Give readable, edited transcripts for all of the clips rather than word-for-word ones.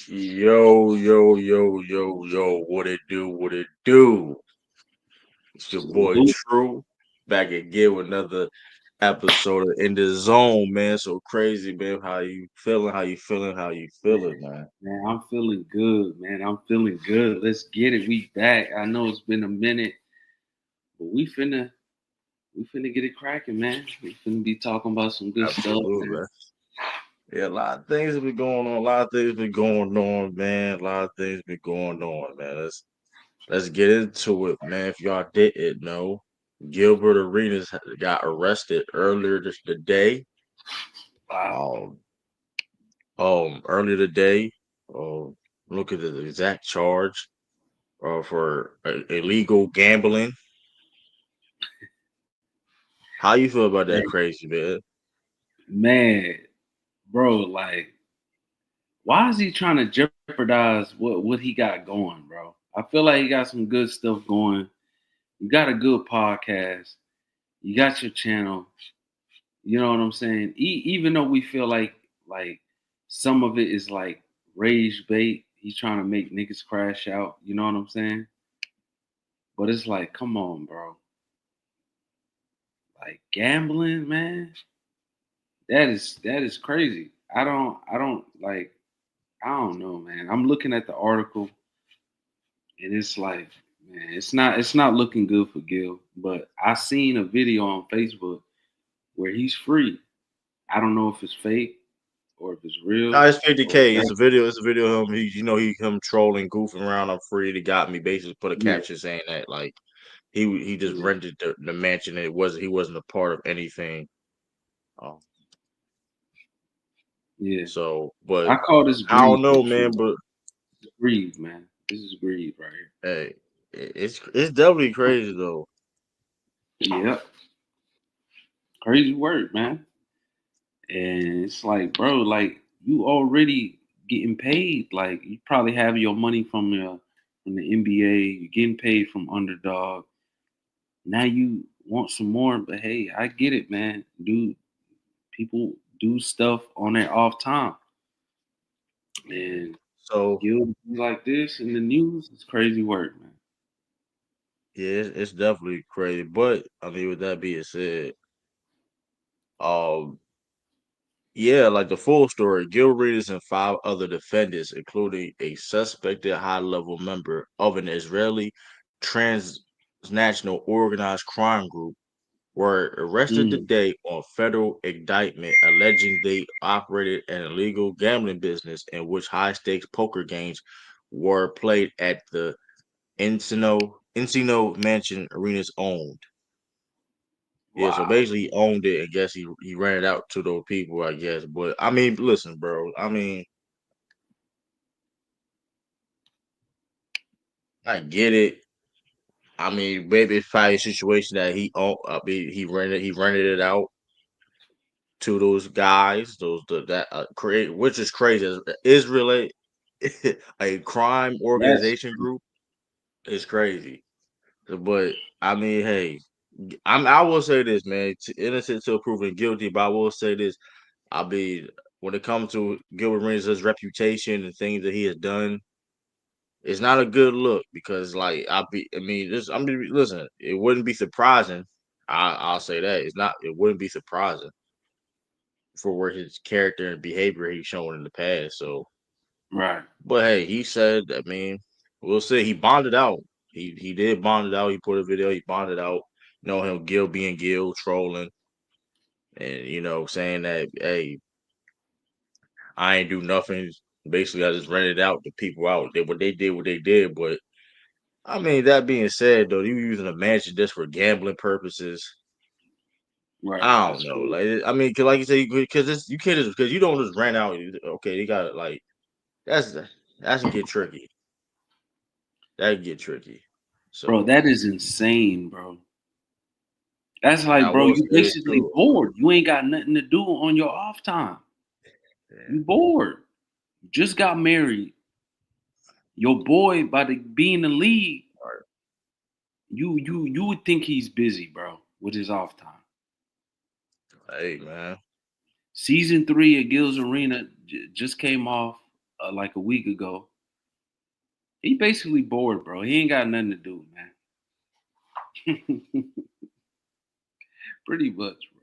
Yo, yo, yo, yo, yo, what it do, what it do? It's your boy Salute. True back again with another episode of In the Zone, man. So crazy, man. How you feeling? How you feeling? How you feeling, man? Man, I'm feeling good, man. I'm feeling good. Let's get it. We back. I know it's been a minute, but we finna get it cracking, man. We finna be talking about some good stuff, Absolutely, man. man. Yeah, a lot of things have been going on. A lot of things been going on, man. A lot of things been going on, man. Let's get into it, man. If y'all didn't know, Gilbert Arenas got arrested earlier this today. Wow. Um, earlier today, look at the exact charge for illegal gambling. How you feel about that Hey, crazy, man? man, bro, like, why is he trying to jeopardize what he got going, bro? I feel like he got some good stuff going. You got a good podcast. You got your channel. You know what I'm saying? Even though we feel like some of it is like rage bait, he's trying to make niggas crash out. You know what I'm saying? But it's like, come on, bro. Like gambling, man. That is crazy. I don't like. I don't know, man. I'm looking at the article and it's like, man, it's not looking good for Gil. But I seen a video on Facebook where he's free. I don't know if it's fake or if it's No, real it's or 50K. It's that's a video. It's a video of him. Him trolling, goofing around. I'm free. They got me. Basically, put a yeah, caption saying that like he just yeah, rented the mansion. He wasn't a part of anything. Um, yeah. so, but I call this I don't greed for know, sure. man. But Greed, man. This is greed right hey, it's definitely crazy though. here. Yep. Crazy work, man. And it's like, bro, like you already getting paid. Like you probably have your money from the NBA. You're getting paid from Underdog. Now you want some more, but hey, I get it, man. Dude, people do stuff on their off time, Yeah. and So you'll be like this in the news. It's crazy work, man. yeah, it's definitely crazy. But I mean, with that being said, um, yeah, like the full story, Gilreath and five other defendants, including a suspected high-level member of an Israeli transnational organized crime group, were arrested Mm, today on federal indictment alleging they operated an illegal gambling business in which high-stakes poker games were played at the Encino Mansion Arenas owned. Yeah, so wow. basically he owned it. I guess he ran it out to those people. I guess, but I mean, listen, bro. I mean, I get it. I mean, maybe it's probably a situation that he owned. I mean, he rented it out to those guys. Those that create, which is crazy. Israel, a crime That's organization group, is crazy. But I mean, hey, I will say this, man. Innocent till proven guilty. But I will say this. I mean, when it comes to Gilbert Arenas' reputation and things that he has done, it's not a good look because, like, I mean, this. I mean, listen, it wouldn't be surprising. I'll say that it's not. It wouldn't be surprising for where his character and behavior he's shown in the past. So, right. but hey, he said. I mean, we'll see. He bonded out. He did bond it out. He put a video. He bonded out. You know him, Gil being Gil, trolling, and saying that, hey, I ain't do nothing. Basically, I just rented out the people out. What they did. But I mean, that being said, though, you using a mansion just for gambling purposes. Right. I don't That's know. true. Like, I mean, 'cause like you say, because you can't just because you don't just rent out. Okay, they got like that's that's get tricky. That get tricky. Bro, So, that is insane, bro. That's and I like, bro, will you say this basically too. bored. You ain't got nothing to do on your off time. Yeah. You bored. You just got married. Your boy about to be in the league. All You would think he's busy, bro, with his off time. right. Hey, man. Season 3 of Gil's Arena just came off. like a week ago. He basically bored, bro. He ain't got nothing to do, man. Pretty much, bro.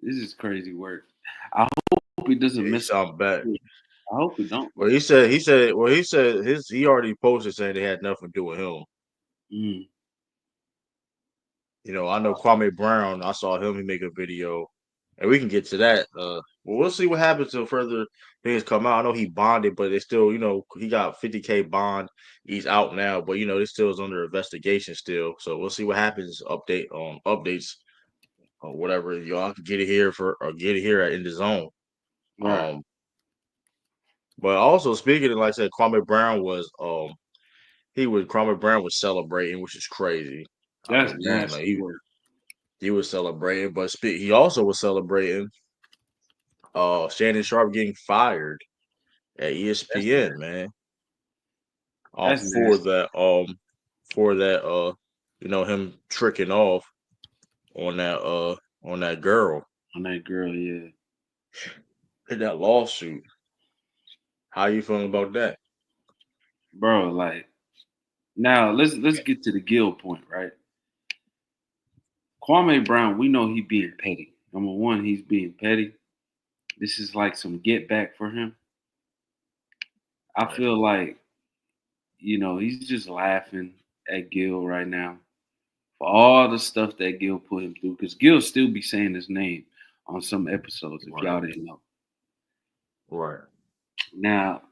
This is crazy work. I hope he doesn't Yeah, he miss. sound bad. I hope he don't, Well, bro. he said he already posted saying they had nothing to do with him. Mm. You know, I know Kwame Brown. I saw him. He make a video, and we can get to that. Well, we'll see what happens till further things come out. I know he bonded, but they still, you know, he got 50K bond. He's out now, but you know, this still is under investigation still. So we'll see what happens. Updates or whatever. Y'all can get it here get it here in the zone. Right. Um, but also speaking of, like I said, Kwame Brown was celebrating, which is crazy. I That's mean, man, like nasty work. he was celebrating, but he also was celebrating Shannon Sharpe getting fired at That's ESPN, nasty. man. That's For nasty that you know, him tricking off on that girl on that girl. Yeah, in that lawsuit. How you feeling about that? bro. Like now, let's get to the Gill point, right? Kwame Brown, we know he being petty. Number one, he's being petty. This is like some get back for him. I Right. feel like, he's just laughing at Gil right now for all the stuff that Gil put him through. Because Gil still be saying his name on some episodes, if Right. y'all didn't know. Right. Now,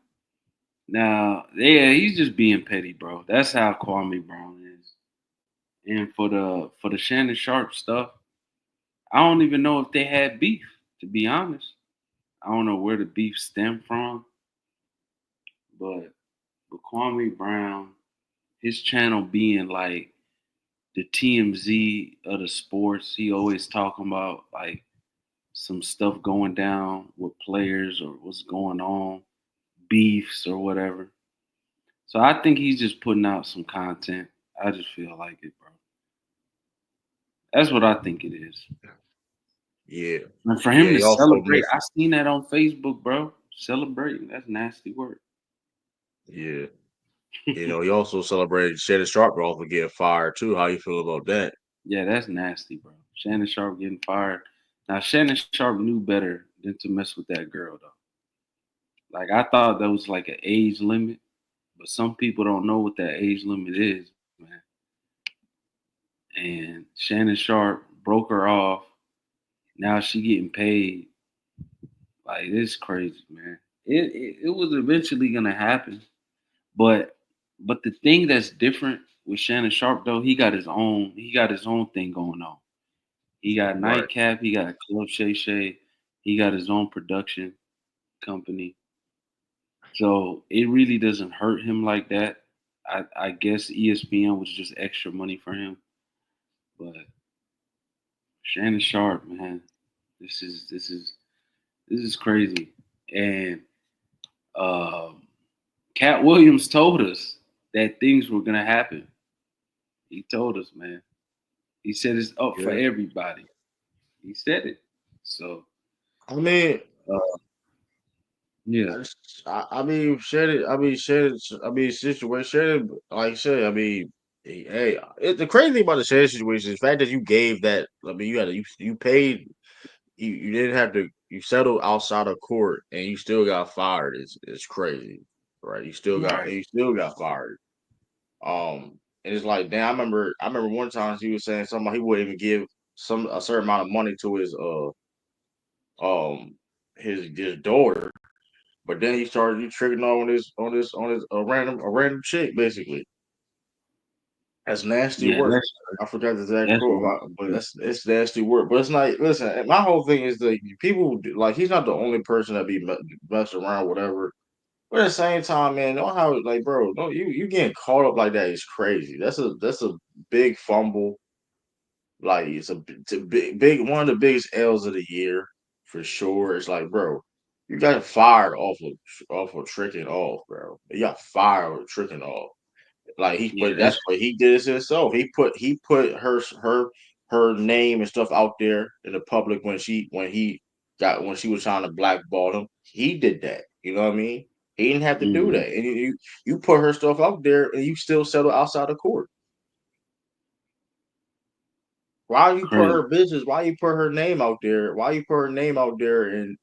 yeah, he's just being petty, bro. That's how Kwame Brown is. And for the Shannon Sharpe stuff, I don't even know if they had beef, to be honest. I don't know where the beef stemmed from, but Kwame Brown, his channel being like the TMZ of the sports, he always talking about like some stuff going down with players or what's going on, beefs or whatever. So I think he's just putting out some content. I just feel like it, bro. That's what I think it is. Yeah. And for Yeah. him He to also celebrate, missed. I seen that on Facebook, bro. Celebrating, that's nasty work. Yeah. You know, he also celebrated Shannon Sharpe also getting fired too. How you feel about that? Yeah, that's nasty, bro. Shannon Sharpe getting fired. Now Shannon Sharpe knew better than to mess with that girl though. Like I thought that was like an age limit, but some people don't know what that age limit is, man. And Shannon Sharpe broke her off. Now she getting paid. Like it's crazy, man. It was eventually gonna happen, but the thing that's different with Shannon Sharpe though, he got his own thing going on. He got Right. Nightcap, he got Club Shay Shay, he got his own production company. So it really doesn't hurt him like that. I guess ESPN was just extra money for him. But Shannon Sharpe, man, this is this is this is crazy. And um, Cat Williams told us that things were gonna happen. He told us, man. He said it's up for Yeah. everybody. He said it. So I mean, uh, yeah, I mean, Shannon. I mean, situation. Like I said, I mean, hey, the crazy thing about the Shannon situation is the fact that you gave that. I mean, you paid. You didn't have to. You settled outside of court, and you still got fired. It's crazy, right? right. You still got fired. And it's like, damn. I remember one time he was saying something. He wouldn't even give a certain amount of money to um his daughter. But then he started you tricking on his a random chick basically. That's nasty Yeah, work. I forgot the exact that's quote, nasty but work. it's nasty work. But it's like, listen, my whole thing is that like he's not the only person that be messed around, whatever. But at the same time, man, know how like, bro, no, you getting caught up like that is crazy. That's a big fumble. Like it's a big one of the biggest L's of the year for sure. It's like, bro, you got fired off of tricking off, bro. You got fired with tricking off. Yeah, But that's that's what he did it himself. He put her name and stuff out there in the public when he got when she was trying to blackball him. He did that. You know what I mean? He didn't have to do Mm-hmm. that. And you put her stuff out there, and you still settle outside the court. Why you put Crazy. her business? Why you put her name out there? Why you put her name out there and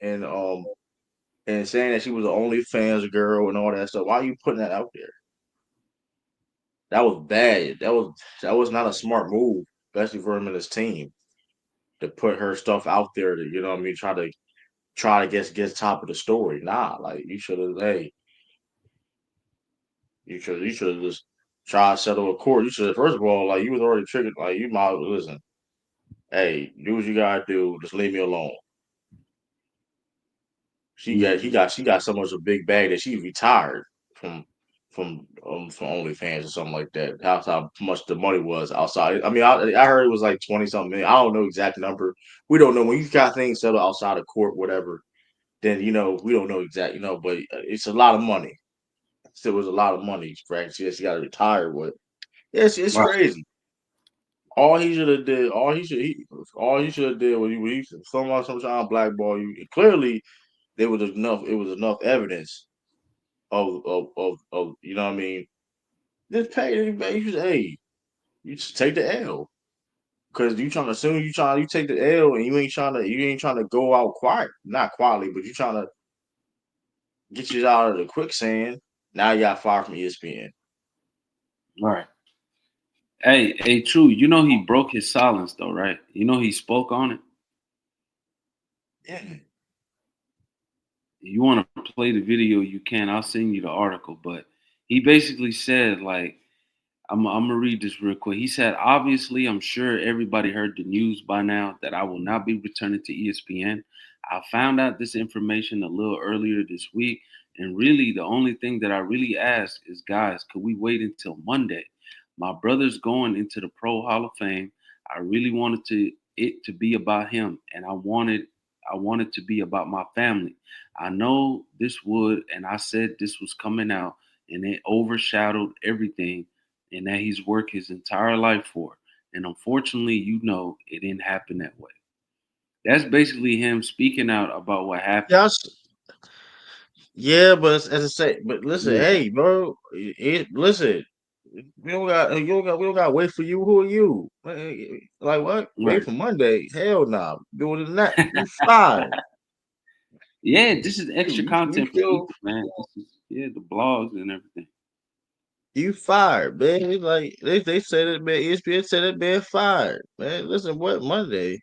saying that she was the OnlyFans girl and all that stuff? Why are you putting that out there? That was bad. That was not a smart move, especially for him and his team, to put her stuff out there to, you know what I mean, try to get top of the story. Nah, like you should have you should have just tried to settle a court. You should have, first of all, like you was already triggered, like you might listen, hey, do what you gotta do, just leave me alone. Mm-hmm. She got so much a big bag that she retired from from OnlyFans or something like that. How much the money was outside. I mean, I heard it was like 20 something million. I don't know exact number. We don't know when you got things settled outside of court, whatever. Then we don't know exact, but it's a lot of money. Still was a lot of money. Frank, she got to retire with. Yeah, it's Right. crazy. All he should have did, all he should have did was he someone sometime blackball you. Clearly, there was enough. It was enough evidence of you know what I mean. Just pay anybody. Hey, you just take the L because you trying to soon you take the L and you ain't trying to go out quiet, not quietly, but you trying to get you out of the quicksand. Now you got fired from ESPN. Right. Hey, true. You know he broke his silence though, right? You know he spoke on it. Yeah, You want to play the video, you can. I'll send you the article. But he basically said, like, I'm gonna read this real quick. He said, obviously, I'm sure everybody heard the news by now that I will not be returning to ESPN. I found out this information a little earlier this week, and really, the only thing that I really ask is, guys, could we wait until Monday? My brother's going into the Pro Hall of Fame. I really wanted it to be about him, and I wanted to be about my family. I know this would, and I said this was coming out, and it overshadowed everything and that he's worked his entire life for. And unfortunately, it didn't happen that way. That's basically him speaking out about what happened. yes, yeah, but as I say, but listen, Yeah, hey, bro, listen, we don't got to wait for you. Who are you? Like what? Wait right. for Monday? Hell no. Nah. Doing it that you fired. Yeah, this is extra You content for still people, man. This is the blogs and everything. you fired, man. It's like they said it, man. ESPN said that man fired, man. Listen, what Monday?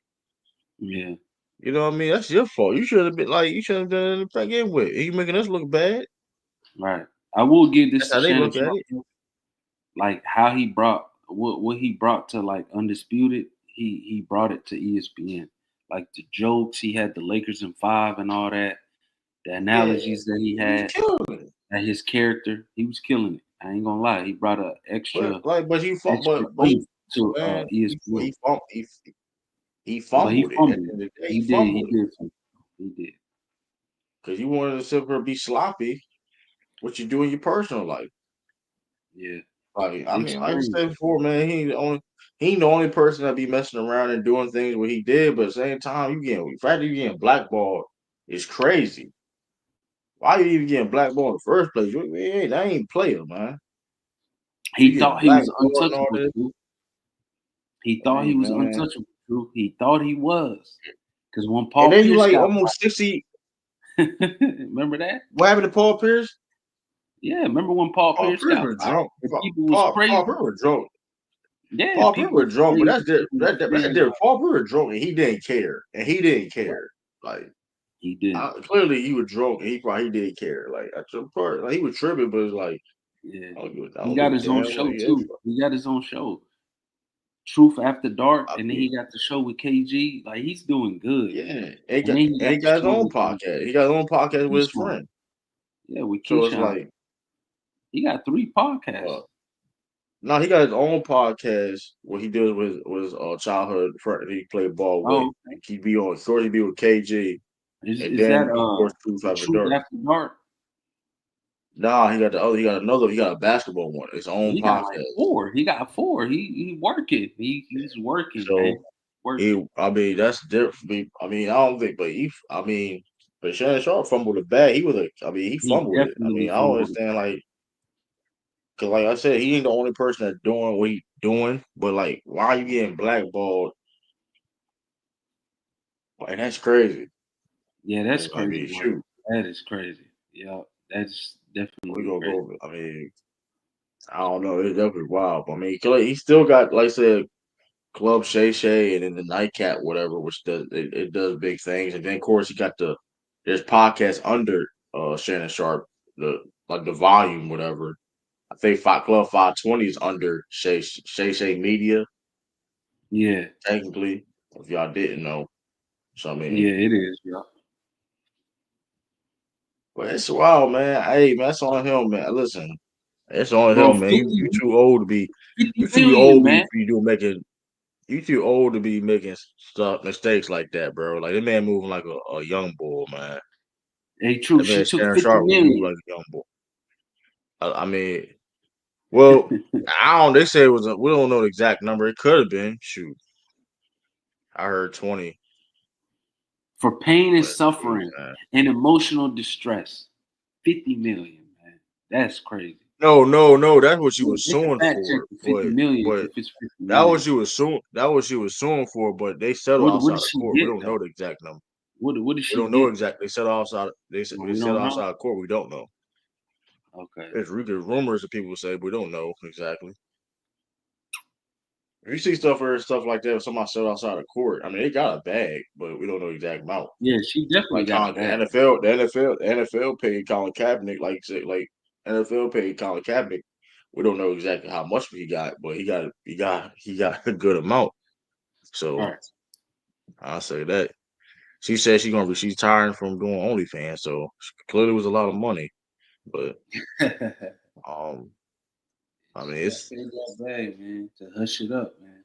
Yeah, You know what I mean? That's your fault. You should have done it to begin with. You making us look bad. right. I will give this That's to how they Shannon look at Sharpe, it. like how he brought what he brought to like Undisputed. He brought it to ESPN, like the jokes he had, the Lakers in five and all that, the Yeah, analogies that he he was had. killing it. And his character, he was killing it. I ain't gonna lie. He brought a extra But he fumbled. extra But he oomph to man, ESPN. he But he fumbled it. At fumbled. the end of the day, he He did. He fumbled it did. He did. because you wanted to sit there and be sloppy. What you do in your personal life. Yeah. Like I It's mean, like I crazy. said before, man, he ain't the only person that be messing around and doing things what he did. But at the same time, the fact that you getting blackballed is crazy. Why you even getting blackballed in the first place? That ain't player, man. You He getting thought he was blackballed and all untouchable, this. too. He thought he Hey, was man. untouchable, too. He thought he was. Because when And Paul then you Pierce like got almost 60. fired, remember that? What happened to Paul Pierce? Yeah, remember when Paul Paul Pierce Pierce got was fired? drunk. And people was Paul crazy. Pierce was drunk. Yeah, Paul Pierce people was was drunk, but crazy. that's different. People was saying, Paul Pierce was drunk and he didn't care. And he didn't right, care. Like he did. clearly he was drunk and he did care. Like at some part, like he was tripping, but it's like Yeah. I He don't got give a his own damn. Like show, yeah, too. He got his own show. Truth After Dark, I and then mean, he got the show with KG. Like he's doing good, yeah. and then he And got he the got his show own with podcast. He got his own podcast with his Keyshawn. friend. Yeah, with So it's Keyshawn. like, He got 3 uh, podcasts. no, he got his own podcast. What he does with his childhood friend that he played ball with. Oh, okay. He be on, of course, he be with KG, and Is that then of course Truth After Truth Dark. After Dark? Nah, he got the other. He got a basketball one. His own He got like podcast. 4. He got 4. He working. He's working, So man. Worse. I mean, that's different. I mean, I don't think, but I mean, but Shannon Sharpe fumbled the bag. I mean, he He fumbled it. I definitely mean, I don't fumbled it. understand, like, cause like I said, he ain't the only person that's doing what he doing. But like, why are you getting blackballed? Like, that's crazy. Yeah, that's I crazy mean, work. shoot, That is crazy. Yeah, that's we definitely gonna crazy. go. I mean, I don't know. It's definitely wild. But I mean, 'cause, like, he still got, like I said, Club Shay Shay and then the Nightcap, whatever, which it does big things. And then of course he got there's podcasts under Shannon Sharpe, the volume, whatever. I think Club 520 is under Shay Shay Media, Yeah, technically, if y'all didn't know. So I yeah, mean, it is. Yeah, but it's wild, man. Hey man, that's on him, man. Listen, it's on bro, him, man. 50, You too old to be 50 you too million, old to man. be doing making you too old to be making stuff mistakes like that, bro. Like that man moving like a young bull, man. Hey, true. That She man took Shannon 50 Sharp will move million. like a young boy. I mean, well, I don't. They say it was. We don't know the exact number. It could have been. Shoot, I heard 20. For pain and But shoot, suffering man. and emotional distress. 50 million, man. That's crazy. No. That's what she was They can suing fact check for. the 50 But million but if it's 50 that million. was she was suing. That was she was suing for. But they settled What outside did of she court. We get don't know though? the exact number. What did We she don't know get? exactly. They settled outside. No, They we settled don't know. outside of court. We don't know. Okay. There's rumors that people say, but we don't know exactly. If you see stuff like that, somebody settled outside of court. I mean, they got a bag, but we don't know the exact amount. Yeah, she definitely Like got a Colin, bag. The NFL paid Colin Kaepernick, like you said, like NFL paid Colin Kaepernick. We don't know exactly how much he got, but he got a good amount. All So right. I'll say that. She said she's tired from doing OnlyFans, so clearly it was a lot of money. But um, I mean She got it's paid that bag, man, to hush it up, man.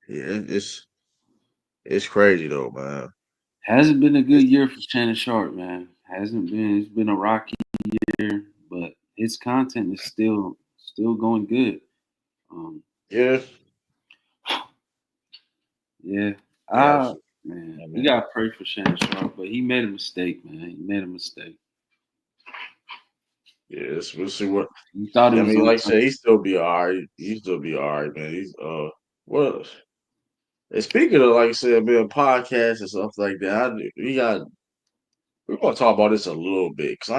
yeah, it's crazy though, man. Hasn't been a good It's, year for Shannon Sharp, man. Hasn't been. It's been a rocky year, but his content is still going good. Um, yeah, yeah, yeah, I absolutely. man, I we mean, gotta pray for Shannon Sharp, but he made a mistake, man. He made a mistake. we'll see what. He thought it I was mean, like I said, untouchable. he still be all right. He still be all right, man. He's what? And speaking of, like I said, being podcasts and stuff like that, we're gonna talk about this a little bit because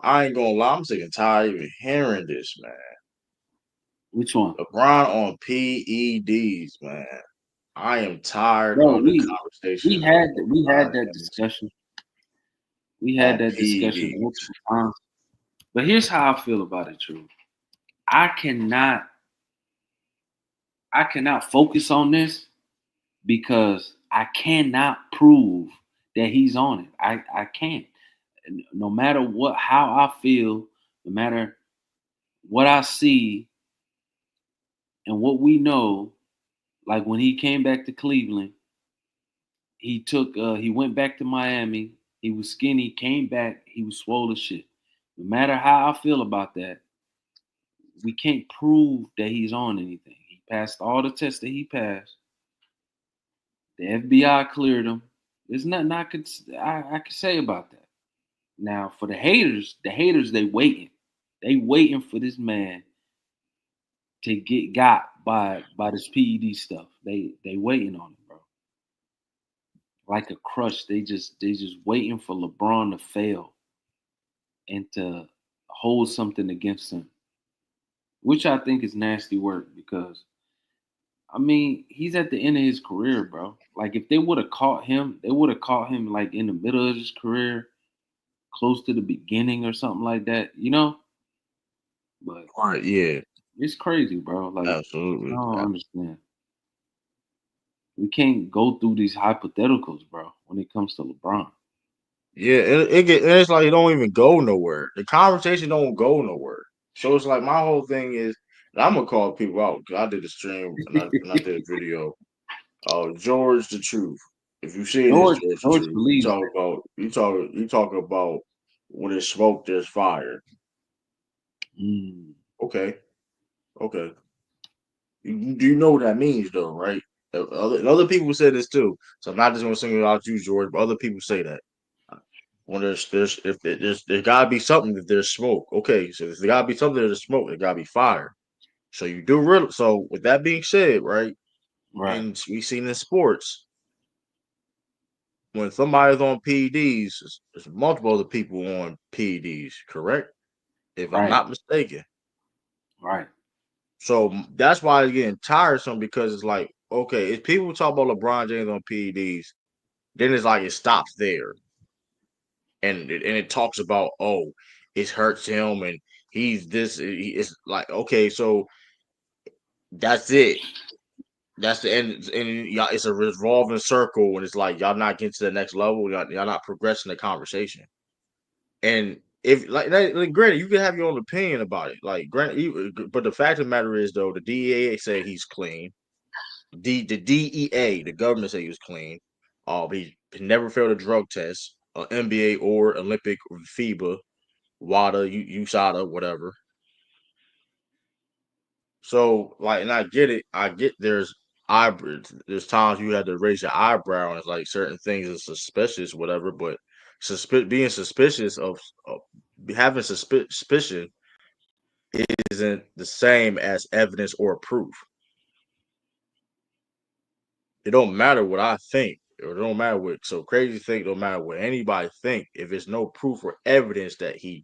I ain't gonna lie, I'm sick and tired of even hearing this, man. Which one, LeBron on PEDs, man. I am tired bro? of the We conversation of had LeBron that and discussion. We had on that discussion PEDs. multiple times. But here's how I feel about it, True. I cannot I cannot focus on this because I cannot prove that he's on it. I can't. No matter what how I feel, no matter what I see and what we know, like when he came back to Cleveland, he went back to Miami, he was skinny, came back, he was swole as shit. No matter how I feel about that, we can't prove that he's on anything. He passed all the tests that he passed. The FBI cleared him. There's nothing I could say about that. Now for the haters they waiting. They waiting for this man to get got by this PED stuff. They waiting on it, bro. Like a crush. They just waiting for LeBron to fail and to hold something against him, which I think is nasty work because I mean he's at the end of his career, bro. Like if they would have caught him, they would have caught him like in the middle of his career, close to the beginning or something like that, you know. But Right, yeah, it's crazy, bro. Like I absolutely. don't understand. We can't go through these hypotheticals, bro, when it comes to LeBron. Yeah, it's like it don't even go nowhere. The conversation don't go nowhere. So it's like my whole thing is, and I'm gonna call people out because I did a stream and I did a video. George the Truth. If you see this, George the George Truth, believes you talk about when there's smoke, there's fire. it. Mm. Okay, okay. Do you know what that means though, right? Other people say this too. So I'm not just gonna single out you, George, but other people say that. When there's gotta be something if there's smoke. Okay, so if there gotta be something there's smoke, there gotta be fire. So you do real so with that being said, right? Right. And we seen in sports, when somebody's on PEDs, there's multiple other people on PEDs, correct? If I'm Right. not mistaken. Right. So that's why it's getting tiresome because it's like, okay, if people talk about LeBron James on PEDs, then it's like it stops there. And it talks about, oh, it hurts him and he's this. It's like, okay, so that's it. That's the end. And y'all, it's a revolving circle. And it's like, y'all not getting to the next level. Y'all not progressing the conversation. And if like granted, you can have your own opinion about it. Like granted, but the fact of the matter is though, the DEA say he's clean. The DEA, the government say he was clean. He never failed a drug test, NBA or Olympic or FIBA, WADA, USADA, whatever. So like, and I get it. I get there's times you had to raise your eyebrow and it's like certain things are suspicious, whatever. But being suspicious of having suspicion isn't the same as evidence or proof. It don't matter what I think, or it don't matter what so crazy think. Don't matter what anybody think. If it's no proof or evidence that you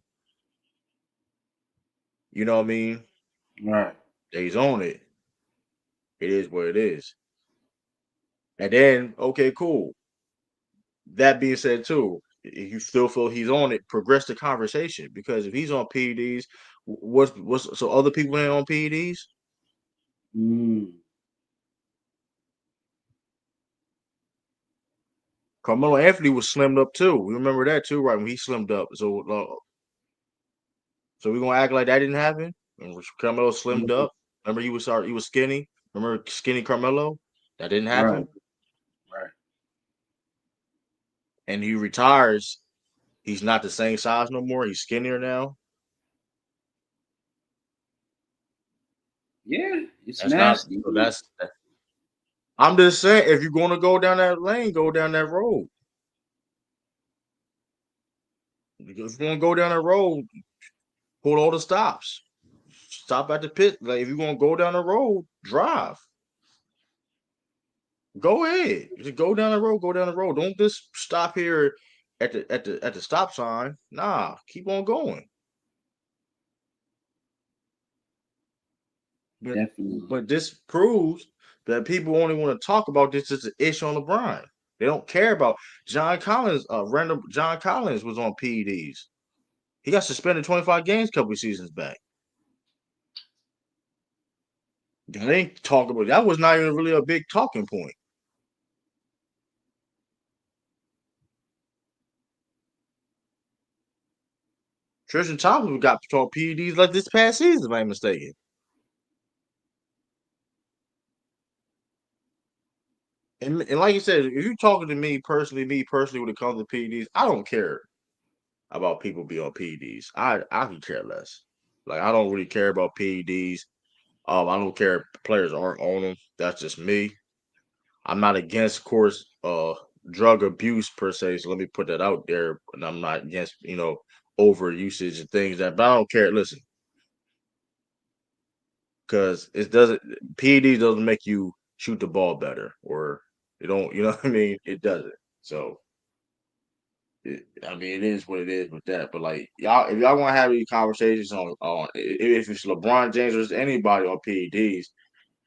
know what I mean, Right. that he's on it, it is what it is. And then, okay, cool. That being said, too, if you still feel he's on it, progress the conversation because if he's on PEDs, what's so other people ain't on PEDs? Mm. Carmelo Anthony was slimmed up too. We remember that too, right? When he slimmed up. So we gonna act like that didn't happen? When Carmelo slimmed up. Remember he was skinny. Remember skinny Carmelo? That didn't Right. happen. Right. And he retires. He's not the same size no more. He's skinnier now. Yeah. It's That's not. nasty. So that's. I'm just saying, if you're gonna go down that lane, go down that road. If you're gonna go down that road, pull all the stops. Stop at the pit. Like if you're gonna go down the road, drive. Go ahead. Just go down the road. Go down the road. Don't just stop here at the stop sign. Nah, keep on going. But Definitely. but this proves that people only want to talk about this as an issue on LeBron. They don't care about John Collins. Random John Collins was on PEDs. He got suspended 25 games a couple of seasons back. They ain't talk about that. Was not even really a big talking point. Tristan Thompson got taught PEDs like this past season, if I'm mistaken. And like you said, if you're talking to me personally, when it comes to PEDs, I don't care about people be on PEDs. I can care less. Like I don't really care about PEDs. I don't care if players aren't on them. That's just me. I'm not against, of course, drug abuse per se. So let me put that out there. And I'm not against, over usage and things that. But I don't care. Listen, because it doesn't. PED doesn't make you shoot the ball better, or you don't. You know what I mean? It doesn't. So I mean, it is what it is with that. But like y'all, if y'all want to have these conversations on if it's LeBron James or anybody on PEDs,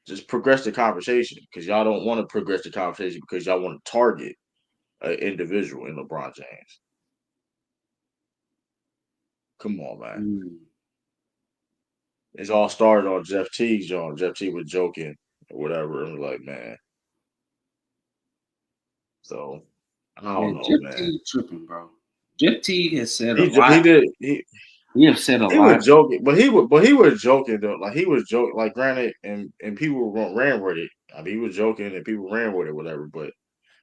just progress the conversation because y'all don't want to progress the conversation because y'all want to target an individual in LeBron James. Come on, man. Mm. It's all started on Jeff Teague's John. Jeff Teague was joking or whatever. I'm like, man. So I Yeah, don't know, Jeff man. Teague tripping, bro. Jeff Teague has said a He lot. did He have said a he was lot. joking, but he was joking though. Like he was joking. Like granted, and people ran with it. I mean, he was joking and people ran with it, whatever. But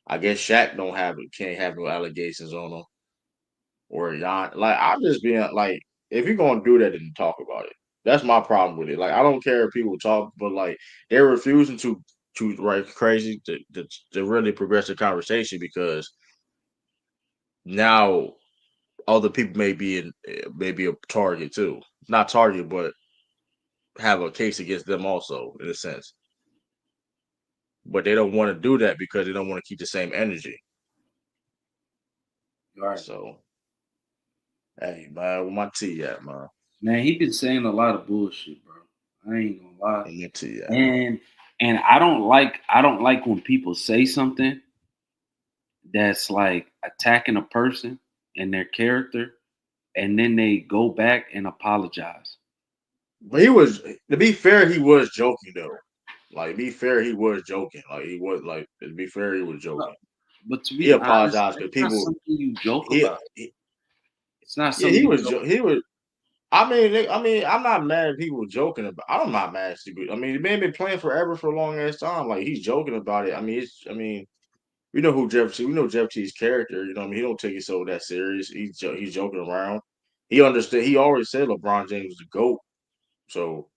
I guess Shaq can't have no allegations on him or y'all. Like I'm just being like, if you're gonna do that, then talk about it. That's my problem with it. Like I don't care if people talk, but like they're refusing to write crazy to really progress the conversation because now other people may be maybe a target too. Not target, but have a case against them also in a sense. But they don't want to do that because they don't want to keep the same energy. Right. So hey man, where my tea at, man? Man, he been saying a lot of bullshit, bro. I ain't gonna lie. Where my tea at? And I don't like when people say something that's like attacking a person and their character, and then they go back and apologize. But he was, to be fair, he was joking though. Like, be fair, he was joking. Like, he was like, to be fair, he was But, joking. but to He be honest, apologized that's because not people, something you joke he, about. he It's not yeah, something you joke. he was. I mean, I'm not mad at people joking about. I'm not mad at people. I mean, the man been playing forever for a long ass time. Like, he's joking about it. I mean, I mean, we know who Jeff T. We know Jeff T's character. You know, what I mean, he don't take it so that serious. He's joking around. He understood. He already said LeBron James was the goat. So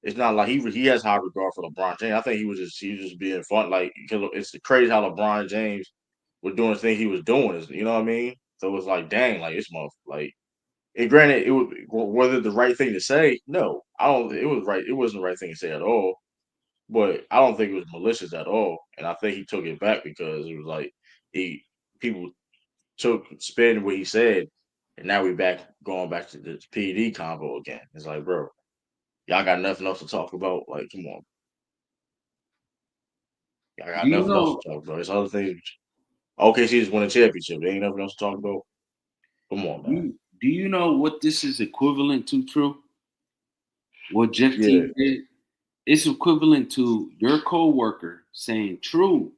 it's not like he has high regard for LeBron James. I think he was just being fun. Like because it's crazy how LeBron James was doing the thing he was doing. You know what I mean? So it's like, dang, like it's like. And granted, it was whether the right thing to say. No, I don't. It was right. It wasn't the right thing to say at all. But I don't think it was malicious at all. And I think he took it back because it was like he people took spin what he said, and now we going back to the PED combo again. It's like, bro, y'all got nothing else to talk about. Like, come on. I Do got you nothing else know? to talk about. It's other things. Okay, she just won a championship. There ain't nothing else to talk about. Come on, man. Do you know what this is equivalent to? True. What Jeff Yeah. T did? It's equivalent to your coworker saying, "True,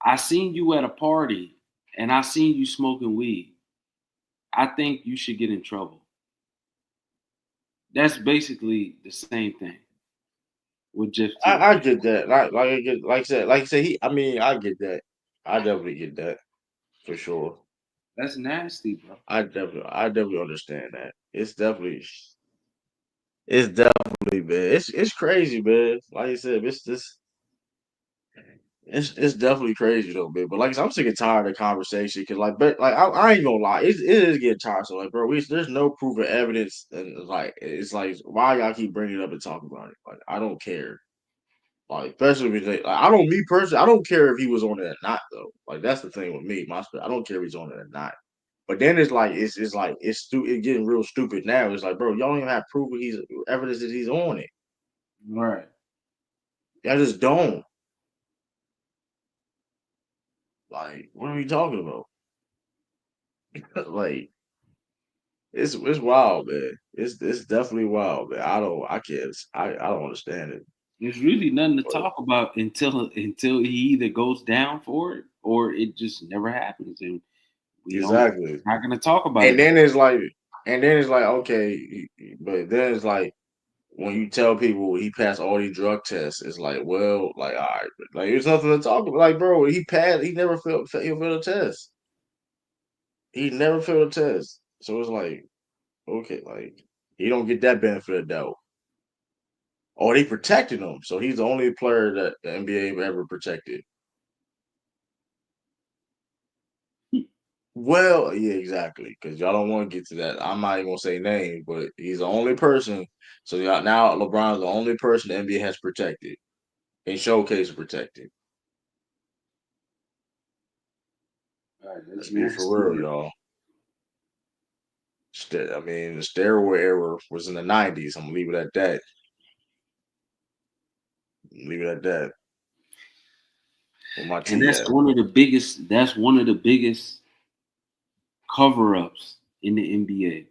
I seen you at a party and I seen you smoking weed. I think you should get in trouble." That's basically the same thing with Jeff T. I get that. Like I said, he. I mean, I get that. I definitely get that for sure. That's nasty, bro. I definitely understand that. It's definitely, man. It's crazy, man. Like I said, it's definitely crazy though, man. But like I said, I'm sick and tired of the conversation because, like, but like I ain't gonna lie, it is getting tired. So like, bro, there's no proof of evidence, and it's like why y'all keep bringing it up and talking about it? Like, I don't care. Like, especially because like, I don't, me personally, I don't care if he was on it or not, though. Like, that's the thing with me, I don't care if he's on it or not. But then it's like it's getting real stupid now. It's like, bro, y'all don't even have proof of he's evidence that he's on it. Right. Y'all just don't. Like, what are we talking about? Like, it's wild, man. It's definitely wild, man. I can't I don't understand it. There's really nothing to But talk about until he either goes down for it or it just never happens, and we don't exactly. not gonna talk about And it. then it's like and then it's like, okay, but then it's like when you tell people he passed all these drug tests, it's like, well, like, all right, like, there's nothing to talk about. Like, bro, he never he failed a test. He never failed a test. So it's like, okay, like, he don't get that benefit of doubt. Oh, they protected him. So he's the only player that the NBA ever protected. Well, yeah, exactly. Because y'all don't want to get to that. I'm not even gonna say name, but he's the only person. So y'all, now LeBron's the only person the NBA has protected and showcase protected. All right, Let's that's be for nasty. real, y'all. I mean, the steroid era was in the '90s. I'm gonna leave it at that. Leave it at that. Where my And tea at? that's one of the biggest cover-ups in the NBA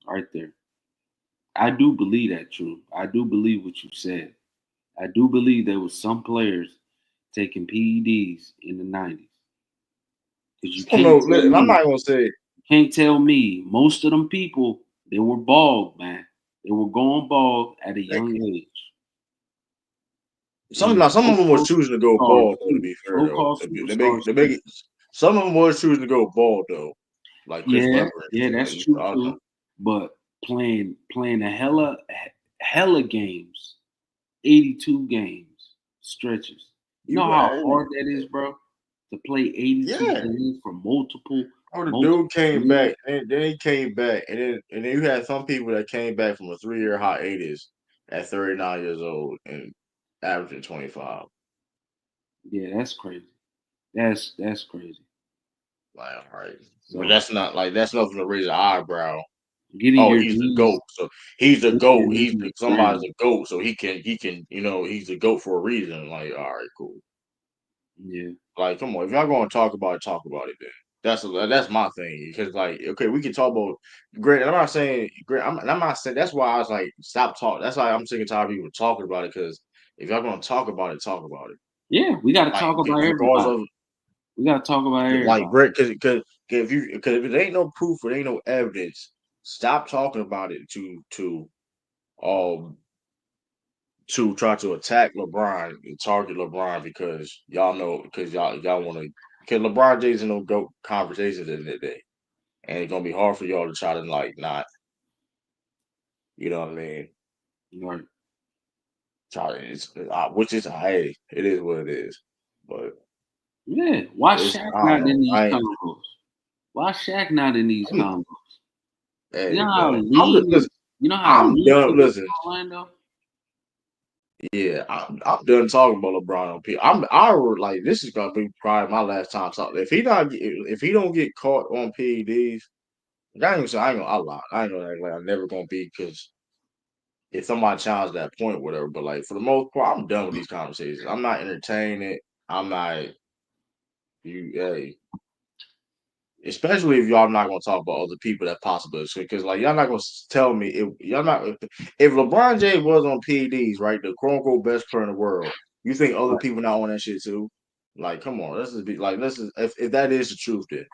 right there. I do believe that, true. I do believe what you said. I do believe there was some players taking PEDs in the 90s. Because I don't know. I'm not gonna say you can't tell me most of them people, they were bald, man. They were going bald at a young age. And some of them was choosing to go superstars bald though. To too. be fair though, So-called superstars they make too. it. Some of them was choosing to go bald though, like Chris Yeah, Webber yeah, and that's true all of them. too. But playing a hella games, 82 games stretches. You You know how hey, hard that is, bro, to play 82 yeah. games for multiple Oh, the multiple dude came years. back, and then he came back, and then you had some people that came back from a 3-year hiatus at 39 years old and averaging 25. Yeah, that's crazy. That's crazy. Like, all right, but So that's nothing to raise an eyebrow. getting Oh, your he's the goat. knees, So he's the getting your goat. knees Somebody's scrambled. a goat. So he can he's the goat for a reason. Like, all right, cool. Yeah, Like, come on, if y'all gonna talk about it then. That's my thing. Because like, okay, we can talk about great. I'm not saying great. I'm not saying that's why I was like, stop talking. That's why I'm sick and tired of people talking about it. Because if y'all gonna talk about it, talk about it. yeah. We got to Like, talk about regardless everybody. of We got to talk about like everybody. great, because if it ain't no proof, it ain't no evidence. Stop talking about it um to try to attack LeBron and target LeBron because y'all know because y'all want to because LeBron James and no go conversations in the day, and it's gonna be hard for y'all to try to like not what I mean Right. try to which is hey it is what it is, but Yeah. Why it's Shaq I don't not know in these I ain't combos? Why Shaq not in these I'm combos? You hey know how man I'm just lean. listen You know how I'm lean he done was listen in Orlando. yeah I'm done talking about LeBron on P I would like this is gonna be probably my last time talking if he don't get caught on PEDs. I ain't gonna say I ain't gonna I lie. I ain't gonna act like I'm never gonna be because if somebody challenged that point, whatever. But like for the most part, I'm done with these conversations. I'm not entertaining it. I'm not hey, especially if y'all not gonna talk about other people that possibly because like y'all not gonna tell me if y'all not if LeBron James was on PEDs, right, the quote unquote best player in the world, you think other Right. people not on that shit too? Like, come on, let's just be like this is if that is the truth, then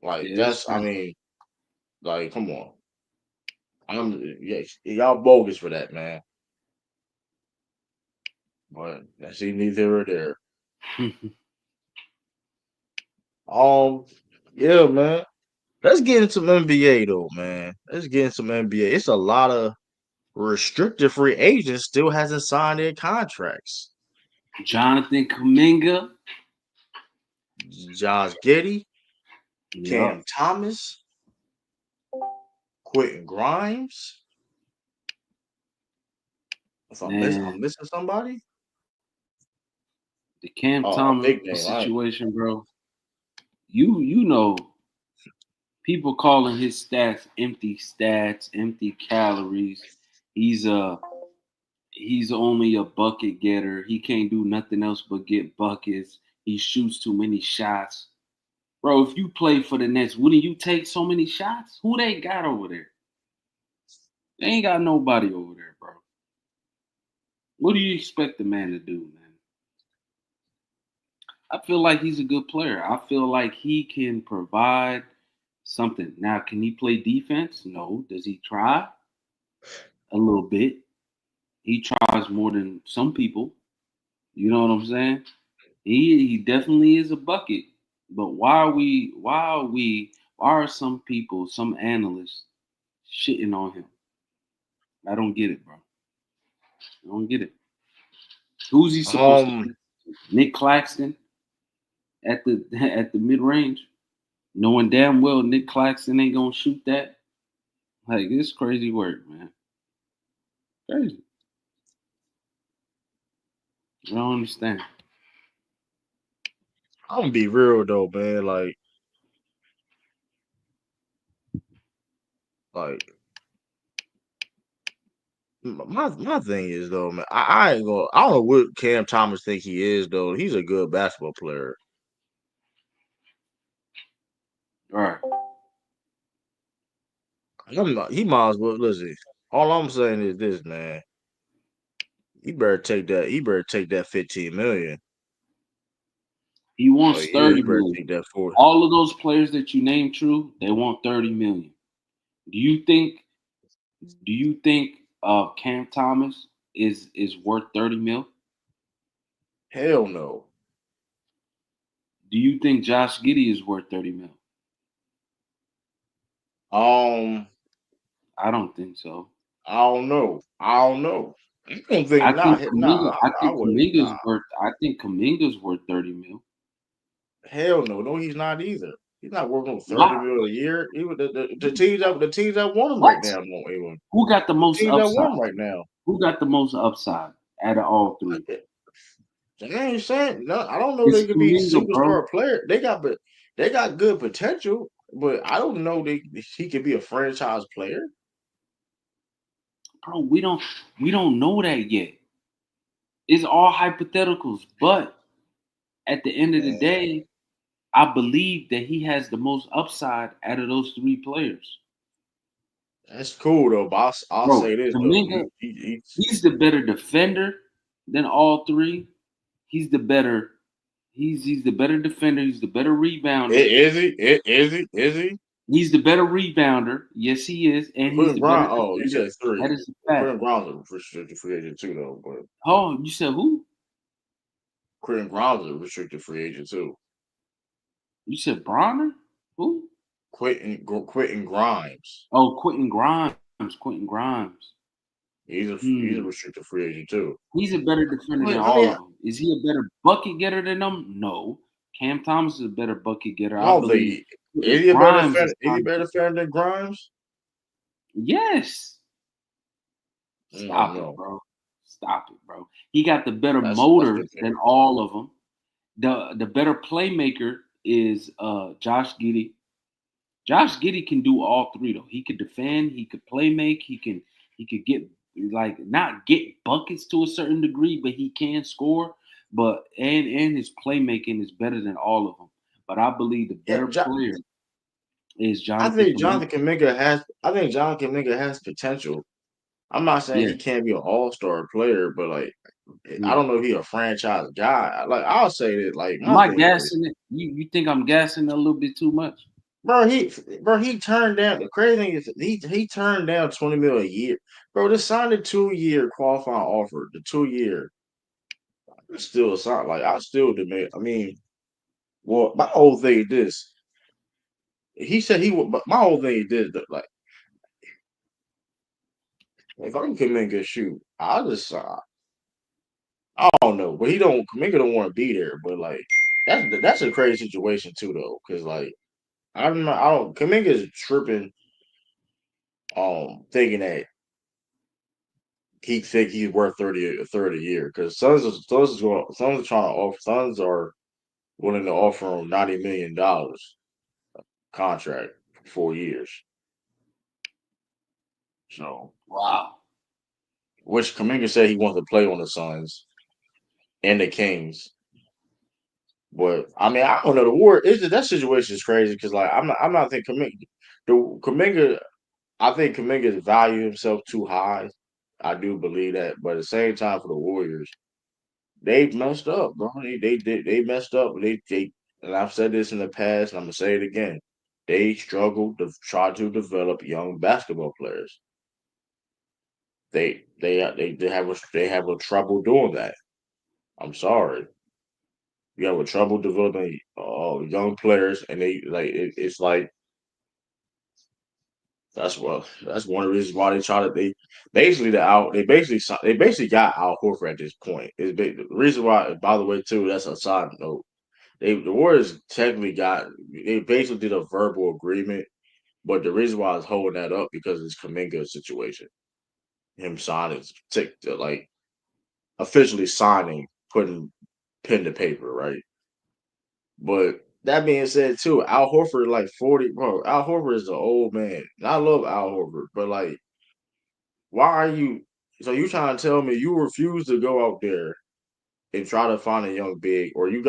like Yeah, it's that's I crazy. mean, like, come on. I'm yeah, y'all bogus for that, man. But that's neither or there. Um, yeah, man. Let's get into some NBA though, man. Let's get into some NBA. It's a lot of restricted free agents still hasn't signed their contracts. Jonathan Kuminga. Josh Giddey, Yep. Cam Thomas, Quentin Grimes. If I'm Man, missing somebody. the Cam Oh, a Thomas big name. I ain't. situation, bro. You know, people calling his stats, empty calories. He's a he's only a bucket getter. He can't do nothing else but get buckets. He shoots too many shots. Bro, if you play for the Nets, wouldn't you take so many shots? Who they got over there? They ain't got nobody over there, bro. What do you expect the man to do, man? I feel like he's a good player. I feel like he can provide something. Now, can he play defense? No. Does he try? A little bit. He tries more than some people. You know what I'm saying? He definitely is a bucket. But why are some people, some analysts shitting on him? I don't get it, bro. I don't get it. Who's he supposed to Um, be? Nick Claxton at the at the mid range, knowing damn well Nick Claxton ain't gonna shoot that. Like it's crazy work, man. Crazy. I don't understand. I'm gonna be real though, man. Like my thing is though, man. I ain't gonna. I don't know what Cam Thomas think he is though. He's a good basketball player. All right. He might as well listen. All I'm saying is this, man. He better take that. He better take that 15 million. He Oh wants yeah, he 30 better million. take that for. All of those players that you named true, they want 30 million. Do you think Cam Thomas is worth 30 mil? Hell no. Do you think Josh Giddey is worth 30 mil? Um, I don't think so. I don't know. I don't know. I don't think not. Nah, I wouldn't. Nah, I think Kaminga's worth 30 mil. hell no. No, he's not either. He's not working on 30 Why? mil a year. Even the teams that want him right What? now don't even. Who got the The most teams that upside? want him right now. Who got the most upside out of all I, three? I ain't saying no. I don't know It's they could be Kaminga, bro. superstar player. They got good potential, but I don't know he could be a franchise player. Bro, we don't know that yet. It's all hypotheticals. But at the end of the Man, day, I believe that he has the most upside out of those three players. that's cool though. But I'll Bro, say this though. Kaminga, he's the better defender than all three. He's the better. He's the better defender. He's the better rebounder. Is he? Is he? He's the better rebounder. Yes, he is, and he's Quentin the better Grimes. Oh, you defender. said That three. is a fact. Quentin Grimes is a restricted free agent too, though. But Oh, you said who? Quentin Grimes is a restricted free agent too. You said Bronner? Who? Quentin Grimes. Oh, Quentin Grimes. Quentin Grimes. He's a Hmm. restricted free agent too. He's a better defender than But, I all mean, of them. Is he a better bucket getter than them? No. Cam Thomas is a better bucket getter. I I don't think believe is Quentin he a better Grimes defender? is Is he a time. better defender than Grimes? Yes. I don't Stop it, know. bro. Stop it, bro. He got the better That's motor good. than all of them. The better playmaker is Josh Giddey. Josh Giddey can do all three though. He could defend, he could play make, he could get like not get buckets to a certain degree, but he can score. But and his playmaking is better than all of them. But I believe the Yeah, better player is I Jonathan think Kaminga. Jonathan Kaminga has. I think Jonathan Kaminga has potential. I'm not saying Yeah, he can't be an all-star player, but like I yeah. don't know if he's a franchise guy. Like I'll say that. Like Am my I thing is, gassing it? You think I'm gassing it a little bit too much? bro, he turned down. The crazy thing is he turned down 20 mil a year, bro. They signed a 2-year qualifying offer. The 2-year still signed. Like I still demand. I mean, well, my whole thing is this. He said he would, but my whole thing is this. That, like if I'm Kaminga, shoot, I just I don't know, but he don't. Kaminga don't want to be there. But like that's a crazy situation too, though, because like. I'm not. I don't. Kaminga is tripping. Thinking that he think he's worth 30 a year because Suns are trying to offer. Suns are willing to offer him $90 million contract for 4 years. So, Wow. which Kaminga said he wants to play on the Suns and the Kings. But I mean, I don't know. The war is that situation is crazy because like I'm not thinking Kaminga. I think Kaminga value himself too high. I do believe that, but at the same time, for the Warriors, they messed up, bro. They messed up. They and I've said this in the past, and I'm gonna say it again. They struggled to try to develop young basketball players. They have a trouble doing that. I'm sorry. You have a trouble developing young players, and it's like that's one of the reasons why they try to they basically got Al Horford at this point. The reason why, by the way, too. That's a side note. The Warriors technically they basically did a verbal agreement, but the reason why I was holding that up because of this Kaminga situation, him signing, like officially signing, putting pen to paper, right? But that being said, too, Al Horford like 40, bro. Al Horford is an old man. And I love Al Horford, but like, why are you? So you trying to tell me you refuse to go out there and try to find a young big, or they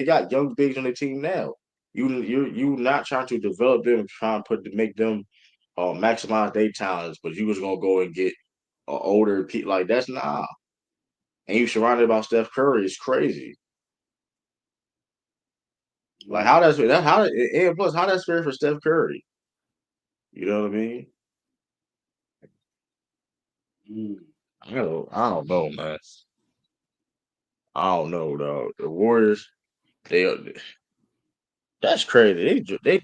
got young bigs on the team now. You not trying to develop them, trying to make them maximize their talents, but you was gonna go and get older people like that's nah. And you surrounded by Steph Curry is crazy. Like Right. how that how and plus how that's fair for Steph Curry. You know what I mean? Mm. I don't know, man. I don't know, though. The Warriors, they that's crazy. They